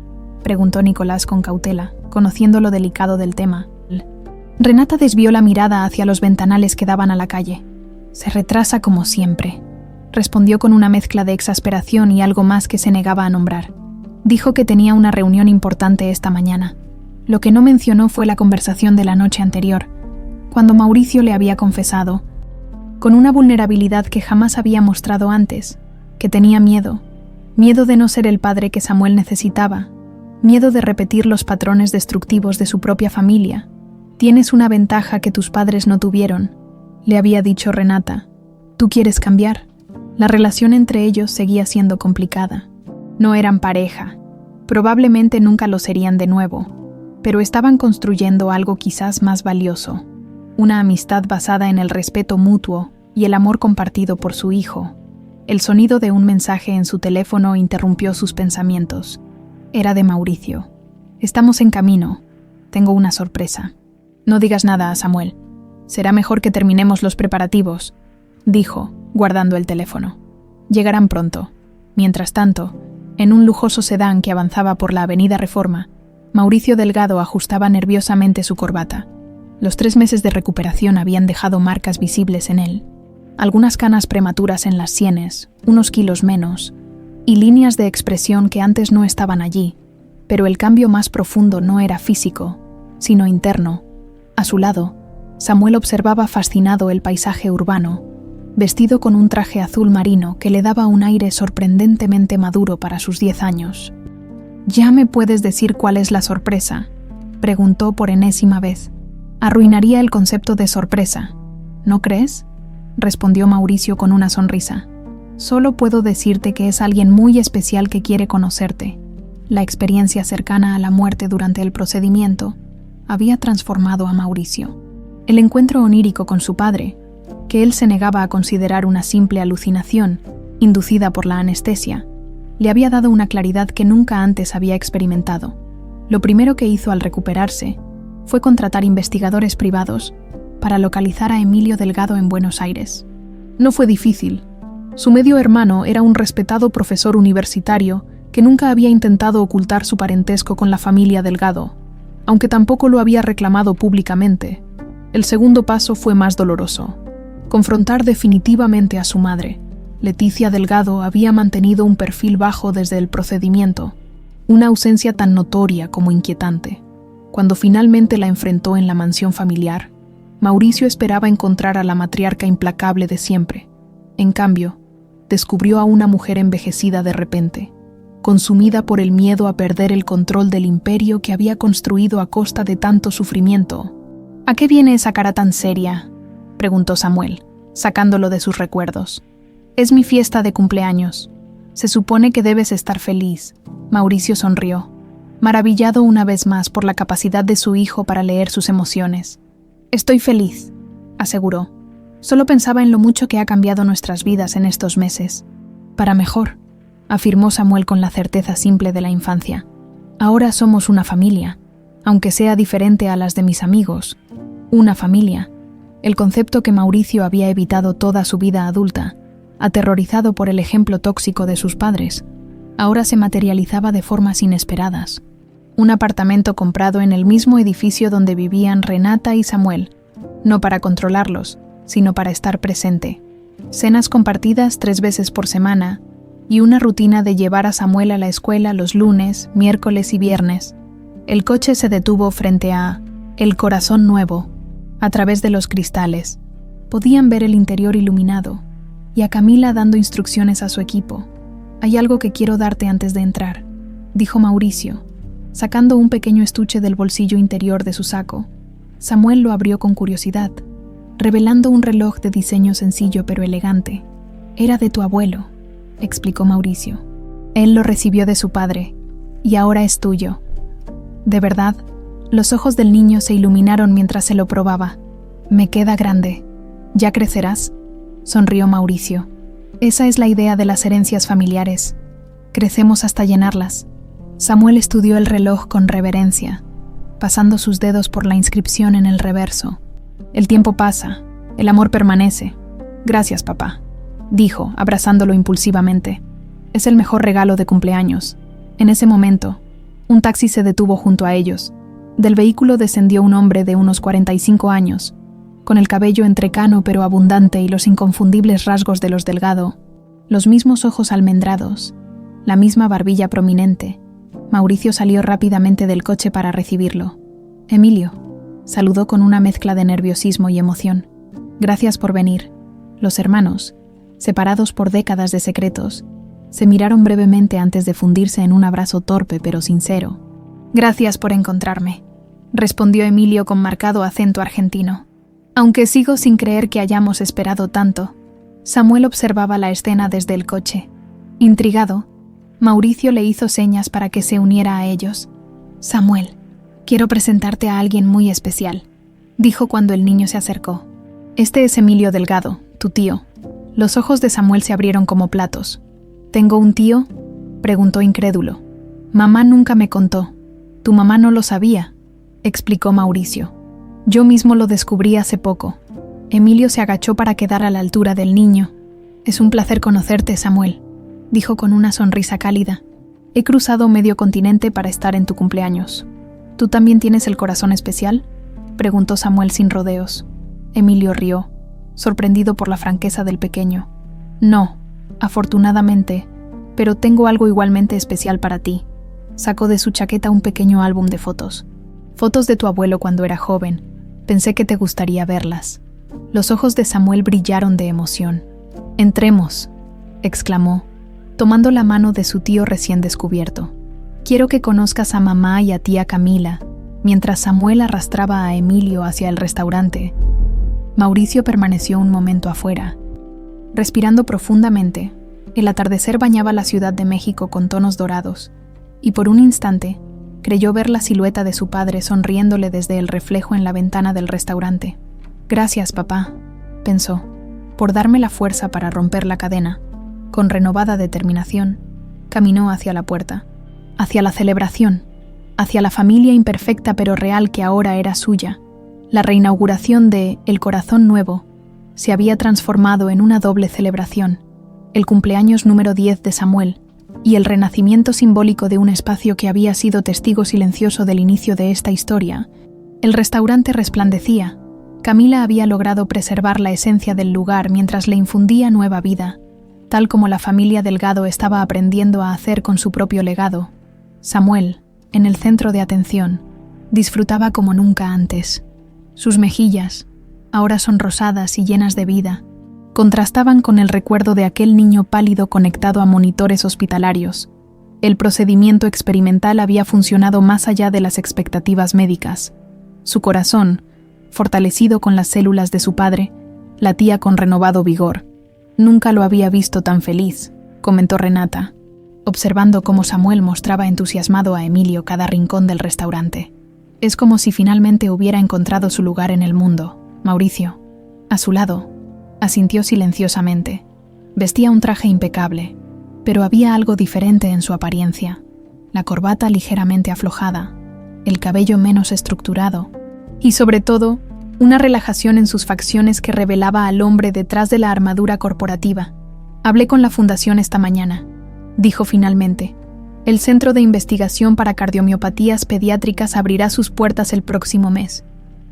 Speaker 1: preguntó Nicolás con cautela, conociendo lo delicado del tema. Renata desvió la mirada hacia los ventanales que daban a la calle. Se retrasa como siempre, respondió con una mezcla de exasperación y algo más que se negaba a nombrar. Dijo que tenía una reunión importante esta mañana. Lo que no mencionó fue la conversación de la noche anterior, cuando Mauricio le había confesado, con una vulnerabilidad que jamás había mostrado antes, que tenía miedo de no ser el padre que Samuel necesitaba, miedo de repetir los patrones destructivos de su propia familia. Tienes una ventaja que tus padres no tuvieron, le había dicho Renata. Tú quieres cambiar. La relación entre ellos seguía siendo complicada. No eran pareja, probablemente nunca lo serían de nuevo, pero estaban construyendo algo quizás más valioso, una amistad basada en el respeto mutuo y el amor compartido por su hijo. El sonido de un mensaje en su teléfono interrumpió sus pensamientos. Era de Mauricio. Estamos en camino. Tengo una sorpresa. No digas nada a Samuel. Será mejor que terminemos los preparativos, dijo, guardando el teléfono. Llegarán pronto. Mientras tanto, en un lujoso sedán que avanzaba por la avenida Reforma, Mauricio Delgado ajustaba nerviosamente su corbata. Los 3 meses de recuperación habían dejado marcas visibles en él. Algunas canas prematuras en las sienes, unos kilos menos, y líneas de expresión que antes no estaban allí, pero el cambio más profundo no era físico, sino interno. A su lado, Samuel observaba fascinado el paisaje urbano, vestido con un traje azul marino que le daba un aire sorprendentemente maduro para sus 10 años. «¿Ya me puedes decir cuál es la sorpresa?», preguntó por enésima vez. «Arruinaría el concepto de sorpresa, ¿no crees?», respondió Mauricio con una sonrisa. «Solo puedo decirte que es alguien muy especial que quiere conocerte». La experiencia cercana a la muerte durante el procedimiento había transformado a Mauricio. El encuentro onírico con su padre, que él se negaba a considerar una simple alucinación inducida por la anestesia, le había dado una claridad que nunca antes había experimentado. Lo primero que hizo al recuperarse fue contratar investigadores privados para localizar a Emilio Delgado en Buenos Aires. No fue difícil. Su medio hermano era un respetado profesor universitario que nunca había intentado ocultar su parentesco con la familia Delgado, aunque tampoco lo había reclamado públicamente. El segundo paso fue más doloroso: confrontar definitivamente a su madre. Leticia Delgado había mantenido un perfil bajo desde el procedimiento, una ausencia tan notoria como inquietante. Cuando finalmente la enfrentó en la mansión familiar, Mauricio esperaba encontrar a la matriarca implacable de siempre. En cambio, descubrió a una mujer envejecida de repente, consumida por el miedo a perder el control del imperio que había construido a costa de tanto sufrimiento. «¿A qué viene esa cara tan seria?», preguntó Samuel, sacándolo de sus recuerdos. «Es mi fiesta de cumpleaños. Se supone que debes estar feliz». Mauricio sonrió, maravillado una vez más por la capacidad de su hijo para leer sus emociones. «Estoy feliz», aseguró. «Solo pensaba en lo mucho que ha cambiado nuestras vidas en estos meses. Para mejor», afirmó Samuel con la certeza simple de la infancia. «Ahora somos una familia, aunque sea diferente a las de mis amigos. Una familia». El concepto que Mauricio había evitado toda su vida adulta, aterrorizado por el ejemplo tóxico de sus padres, ahora se materializaba de formas inesperadas. Un apartamento comprado en el mismo edificio donde vivían Renata y Samuel, no para controlarlos, sino para estar presente. Cenas compartidas 3 veces por semana y una rutina de llevar a Samuel a la escuela los lunes, miércoles y viernes. El coche se detuvo frente a El Corazón Nuevo. A través de los cristales, podían ver el interior iluminado y a Camila dando instrucciones a su equipo. «Hay algo que quiero darte antes de entrar», dijo Mauricio, sacando un pequeño estuche del bolsillo interior de su saco. Samuel lo abrió con curiosidad, revelando un reloj de diseño sencillo pero elegante. «Era de tu abuelo», explicó Mauricio. «Él lo recibió de su padre, y ahora es tuyo». «¿De verdad?». Los ojos del niño se iluminaron mientras se lo probaba. «Me queda grande. ¿Ya crecerás?», sonrió Mauricio. «Esa es la idea de las herencias familiares. Crecemos hasta llenarlas». Samuel estudió el reloj con reverencia, pasando sus dedos por la inscripción en el reverso. «El tiempo pasa, el amor permanece. Gracias, papá», dijo, abrazándolo impulsivamente. «Es el mejor regalo de cumpleaños». En ese momento, un taxi se detuvo junto a ellos. Del vehículo descendió un hombre de unos 45 años, con el cabello entrecano pero abundante y los inconfundibles rasgos de los Delgado, los mismos ojos almendrados, la misma barbilla prominente. Mauricio salió rápidamente del coche para recibirlo. «Emilio», saludó con una mezcla de nerviosismo y emoción. «Gracias por venir». Los hermanos, separados por décadas de secretos, se miraron brevemente antes de fundirse en un abrazo torpe pero sincero. «Gracias por encontrarme», respondió Emilio con marcado acento argentino. «Aunque sigo sin creer que hayamos esperado tanto». Samuel observaba la escena desde el coche. Intrigado, Mauricio le hizo señas para que se uniera a ellos. «Samuel, quiero presentarte a alguien muy especial», dijo cuando el niño se acercó. «Este es Emilio Delgado, tu tío». Los ojos de Samuel se abrieron como platos. «¿Tengo un tío?», preguntó incrédulo. «Mamá nunca me contó». «Tu mamá no lo sabía», explicó Mauricio. «Yo mismo lo descubrí hace poco». Emilio se agachó para quedar a la altura del niño. «Es un placer conocerte, Samuel», dijo con una sonrisa cálida. «He cruzado medio continente para estar en tu cumpleaños». «¿Tú también tienes el corazón especial?», preguntó Samuel sin rodeos. Emilio rió, sorprendido por la franqueza del pequeño. «No, afortunadamente, pero tengo algo igualmente especial para ti. Sacó de su chaqueta un pequeño álbum de fotos. Fotos de tu abuelo cuando era joven. Pensé que te gustaría verlas. Los ojos de Samuel brillaron de emoción. «Entremos», exclamó, tomando la mano de su tío recién descubierto. «Quiero que conozcas a mamá y a tía Camila», mientras Samuel arrastraba a Emilio hacia el restaurante. Mauricio permaneció un momento afuera. Respirando profundamente, el atardecer bañaba la Ciudad de México con tonos dorados, y por un instante creyó ver la silueta de su padre sonriéndole desde el reflejo en la ventana del restaurante. «Gracias, papá», pensó, «por darme la fuerza para romper la cadena». Con renovada determinación, caminó hacia la puerta, hacia la celebración, hacia la familia imperfecta pero real que ahora era suya. La reinauguración de El Corazón Nuevo se había transformado en una doble celebración, el cumpleaños número 10 de Samuel y el renacimiento simbólico de un espacio que había sido testigo silencioso del inicio de esta historia. El restaurante resplandecía. Camila había logrado preservar la esencia del lugar mientras le infundía nueva vida, tal como la familia Delgado estaba aprendiendo a hacer con su propio legado. Samuel, en el centro de atención, disfrutaba como nunca antes. Sus mejillas, ahora sonrosadas y llenas de vida, contrastaban con el recuerdo de aquel niño pálido conectado a monitores hospitalarios. El procedimiento experimental había funcionado más allá de las expectativas médicas. Su corazón, fortalecido con las células de su padre, latía con renovado vigor. «Nunca lo había visto tan feliz», comentó Renata, observando cómo Samuel mostraba entusiasmado a Emilio cada rincón del restaurante. «Es como si finalmente hubiera encontrado su lugar en el mundo». Mauricio, a su lado, asintió silenciosamente. Vestía un traje impecable, pero había algo diferente en su apariencia. La corbata ligeramente aflojada, el cabello menos estructurado y, sobre todo, una relajación en sus facciones que revelaba al hombre detrás de la armadura corporativa. «Hablé con la fundación esta mañana», dijo finalmente. «El Centro de Investigación para Cardiomiopatías Pediátricas abrirá sus puertas el próximo mes.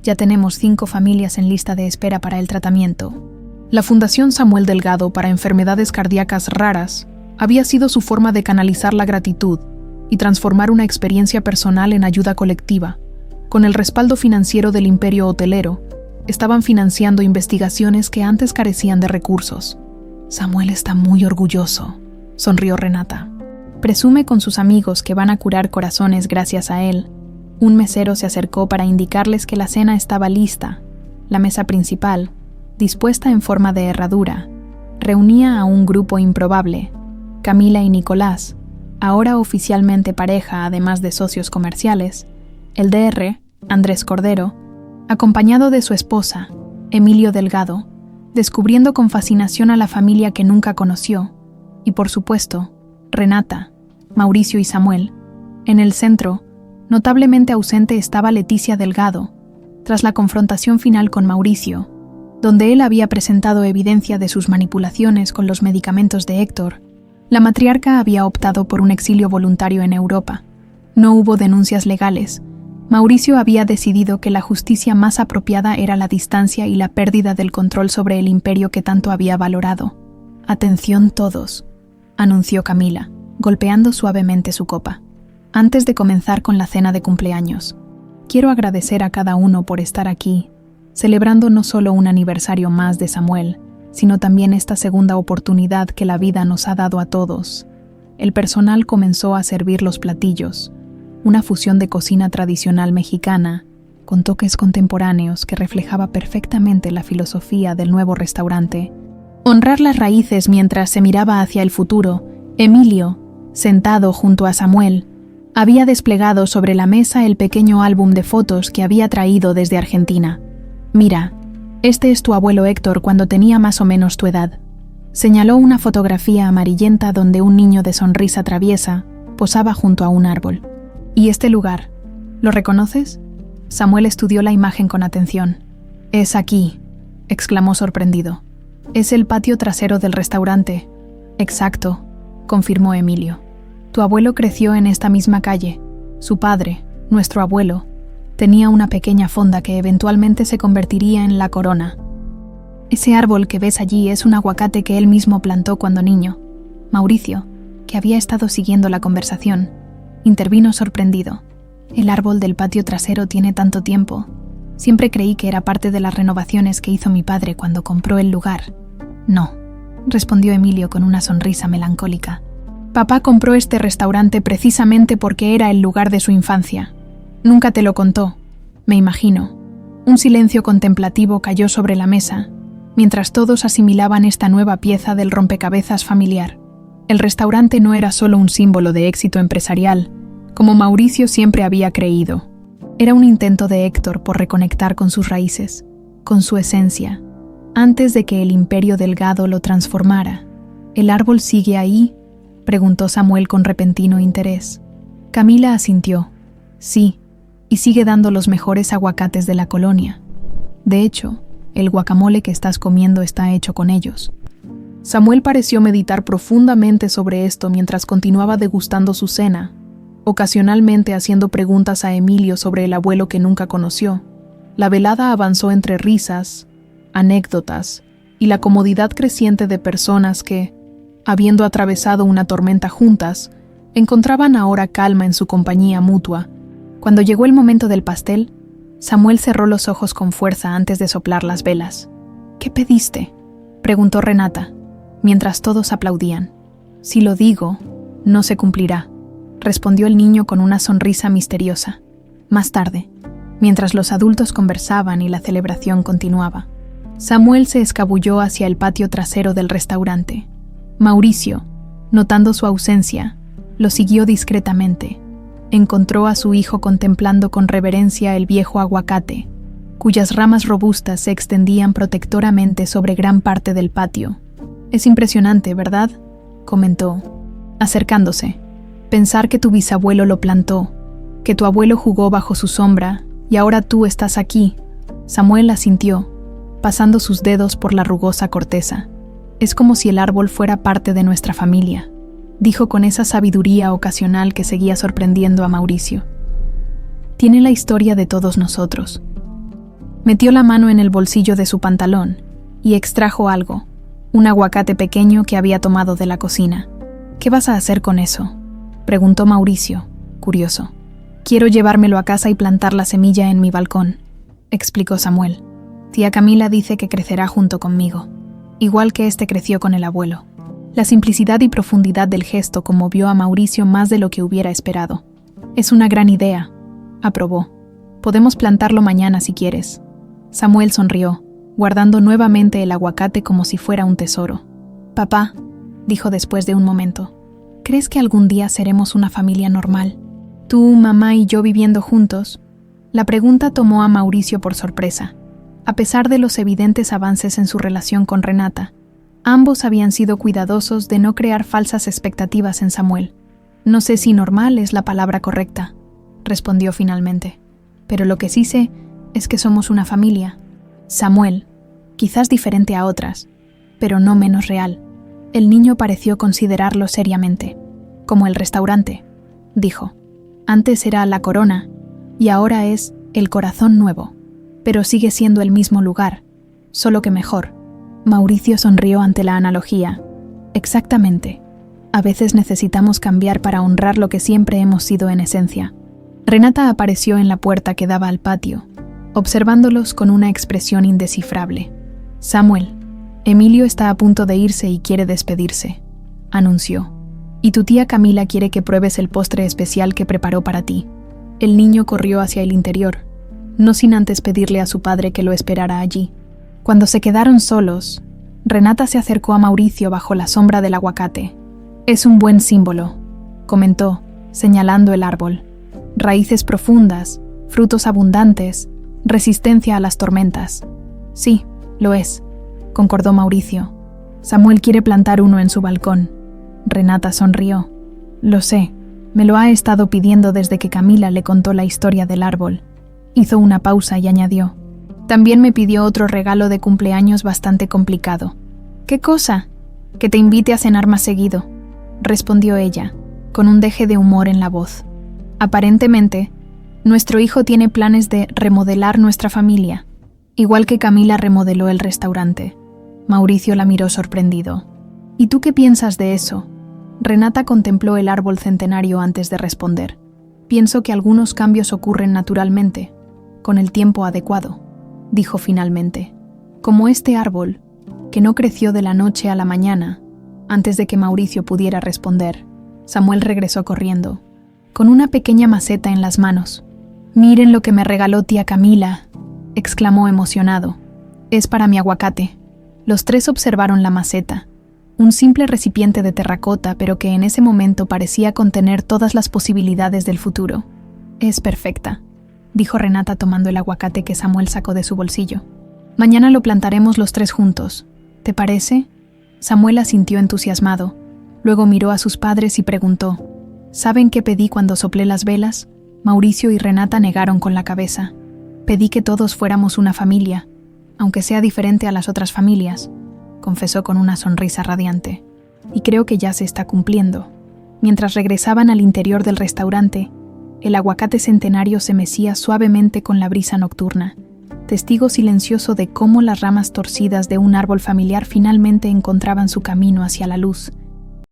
Speaker 1: Ya tenemos 5 familias en lista de espera para el tratamiento». La Fundación Samuel Delgado para Enfermedades Cardíacas Raras había sido su forma de canalizar la gratitud y transformar una experiencia personal en ayuda colectiva. Con el respaldo financiero del imperio hotelero, estaban financiando investigaciones que antes carecían de recursos. «Samuel está muy orgulloso», sonrió Renata. «Presume con sus amigos que van a curar corazones gracias a él». Un mesero se acercó para indicarles que la cena estaba lista. La mesa principal, dispuesta en forma de herradura, reunía a un grupo improbable: Camila y Nicolás, ahora oficialmente pareja además de socios comerciales, el Dr. Andrés Cordero, acompañado de su esposa, Emilio Delgado, descubriendo con fascinación a la familia que nunca conoció, y por supuesto, Renata, Mauricio y Samuel. En el centro, notablemente ausente, estaba Leticia Delgado, tras la confrontación final con Mauricio, donde él había presentado evidencia de sus manipulaciones con los medicamentos de Héctor. La matriarca había optado por un exilio voluntario en Europa. No hubo denuncias legales. Mauricio había decidido que la justicia más apropiada era la distancia y la pérdida del control sobre el imperio que tanto había valorado. «Atención todos», anunció Camila, golpeando suavemente su copa. «Antes de comenzar con la cena de cumpleaños, quiero agradecer a cada uno por estar aquí, celebrando no solo un aniversario más de Samuel, sino también esta segunda oportunidad que la vida nos ha dado a todos». El personal comenzó a servir los platillos, una fusión de cocina tradicional mexicana con toques contemporáneos que reflejaba perfectamente la filosofía del nuevo restaurante. Honrar las raíces mientras se miraba hacia el futuro, Emilio, sentado junto a Samuel, había desplegado sobre la mesa el pequeño álbum de fotos que había traído desde Argentina. «Mira, este es tu abuelo Héctor cuando tenía más o menos tu edad». Señaló una fotografía amarillenta donde un niño de sonrisa traviesa posaba junto a un árbol. «¿Y este lugar? ¿Lo reconoces?». Samuel estudió la imagen con atención. «Es aquí», exclamó sorprendido. «Es el patio trasero del restaurante». «Exacto», confirmó Emilio. «Tu abuelo creció en esta misma calle. Su padre, nuestro abuelo, tenía una pequeña fonda que eventualmente se convertiría en La Corona. Ese árbol que ves allí es un aguacate que él mismo plantó cuando niño. Mauricio, que había estado siguiendo la conversación, intervino sorprendido. El árbol del patio trasero tiene tanto tiempo. Siempre creí que era parte de las renovaciones que hizo mi padre cuando compró el lugar. No, respondió Emilio con una sonrisa melancólica. Papá compró este restaurante precisamente porque era el lugar de su infancia. Nunca te lo contó, me imagino. Un silencio contemplativo cayó sobre la mesa, mientras todos asimilaban esta nueva pieza del rompecabezas familiar. El restaurante no era solo un símbolo de éxito empresarial, como Mauricio siempre había creído. Era un intento de Héctor por reconectar con sus raíces, con su esencia, antes de que el imperio delgado lo transformara. ¿El árbol sigue ahí?, preguntó Samuel con repentino interés. Camila asintió. Sí, y sigue dando los mejores aguacates de la colonia. De hecho, el guacamole que estás comiendo está hecho con ellos. Samuel pareció meditar profundamente sobre esto mientras continuaba degustando su cena, ocasionalmente haciendo preguntas a Emilio sobre el abuelo que nunca conoció. La velada avanzó entre risas, anécdotas y la comodidad creciente de personas que, habiendo atravesado una tormenta juntas, encontraban ahora calma en su compañía mutua. Cuando llegó el momento del pastel, Samuel cerró los ojos con fuerza antes de soplar las velas. ¿Qué pediste?, preguntó Renata, mientras todos aplaudían. Si lo digo, no se cumplirá, respondió el niño con una sonrisa misteriosa. Más tarde, mientras los adultos conversaban y la celebración continuaba, Samuel se escabulló hacia el patio trasero del restaurante. Mauricio, notando su ausencia, lo siguió discretamente. Encontró a su hijo contemplando con reverencia el viejo aguacate, cuyas ramas robustas se extendían protectoramente sobre gran parte del patio. Es impresionante, ¿verdad?, comentó, acercándose. Pensar que tu bisabuelo lo plantó, que tu abuelo jugó bajo su sombra, y ahora tú estás aquí. Samuel asintió, pasando sus dedos por la rugosa corteza. Es como si el árbol fuera parte de nuestra familia, dijo con esa sabiduría ocasional que seguía sorprendiendo a Mauricio. Tiene la historia de todos nosotros. Metió la mano en el bolsillo de su pantalón y extrajo algo, un aguacate pequeño que había tomado de la cocina. ¿Qué vas a hacer con eso?, preguntó Mauricio, curioso. Quiero llevármelo a casa y plantar la semilla en mi balcón, explicó Samuel. Tía Camila dice que crecerá junto conmigo, igual que este creció con el abuelo. La simplicidad y profundidad del gesto conmovió a Mauricio más de lo que hubiera esperado. Es una gran idea, aprobó. Podemos plantarlo mañana si quieres. Samuel sonrió, guardando nuevamente el aguacate como si fuera un tesoro. Papá, dijo después de un momento, ¿crees que algún día seremos una familia normal? Tú, mamá y yo viviendo juntos. La pregunta tomó a Mauricio por sorpresa. A pesar de los evidentes avances en su relación con Renata, ambos habían sido cuidadosos de no crear falsas expectativas en Samuel. No sé si normal es la palabra correcta, respondió finalmente, pero lo que sí sé es que somos una familia. Samuel, quizás diferente a otras, pero no menos real. El niño pareció considerarlo seriamente. Como el restaurante, dijo. Antes era La Corona y ahora es El Corazón Nuevo, pero sigue siendo el mismo lugar, solo que mejor. Mauricio sonrió ante la analogía. Exactamente. A veces necesitamos cambiar para honrar lo que siempre hemos sido en esencia. Renata apareció en la puerta que daba al patio, observándolos con una expresión indescifrable. Samuel, Emilio está a punto de irse y quiere despedirse, anunció. Y tu tía Camila quiere que pruebes el postre especial que preparó para ti. El niño corrió hacia el interior, no sin antes pedirle a su padre que lo esperara allí. Cuando se quedaron solos, Renata se acercó a Mauricio bajo la sombra del aguacate. Es un buen símbolo, comentó, señalando el árbol. Raíces profundas, frutos abundantes, resistencia a las tormentas. Sí, lo es, concordó Mauricio. Samuel quiere plantar uno en su balcón. Renata sonrió. Lo sé, me lo ha estado pidiendo desde que Camila le contó la historia del árbol. Hizo una pausa y añadió. También me pidió otro regalo de cumpleaños bastante complicado. ¿Qué cosa? Que te invite a cenar más seguido, respondió ella, con un deje de humor en la voz. Aparentemente, nuestro hijo tiene planes de remodelar nuestra familia, igual que Camila remodeló el restaurante. Mauricio la miró sorprendido. ¿Y tú qué piensas de eso?, Renata contempló el árbol centenario antes de responder. Pienso que algunos cambios ocurren naturalmente, con el tiempo adecuado, dijo finalmente. Como este árbol, que no creció de la noche a la mañana. Antes de que Mauricio pudiera responder, Samuel regresó corriendo, con una pequeña maceta en las manos. «Miren lo que me regaló tía Camila», exclamó emocionado. «Es para mi aguacate». Los tres observaron la maceta, un simple recipiente de terracota, pero que en ese momento parecía contener todas las posibilidades del futuro. «Es perfecta», dijo Renata tomando el aguacate que Samuel sacó de su bolsillo. «Mañana lo plantaremos los tres juntos. ¿Te parece?» Samuel asintió entusiasmado. Luego miró a sus padres y preguntó: «¿Saben qué pedí cuando soplé las velas?» Mauricio y Renata negaron con la cabeza. «Pedí que todos fuéramos una familia, aunque sea diferente a las otras familias», confesó con una sonrisa radiante. «Y creo que ya se está cumpliendo». Mientras regresaban al interior del restaurante, el aguacate centenario se mecía suavemente con la brisa nocturna, testigo silencioso de cómo las ramas torcidas de un árbol familiar finalmente encontraban su camino hacia la luz.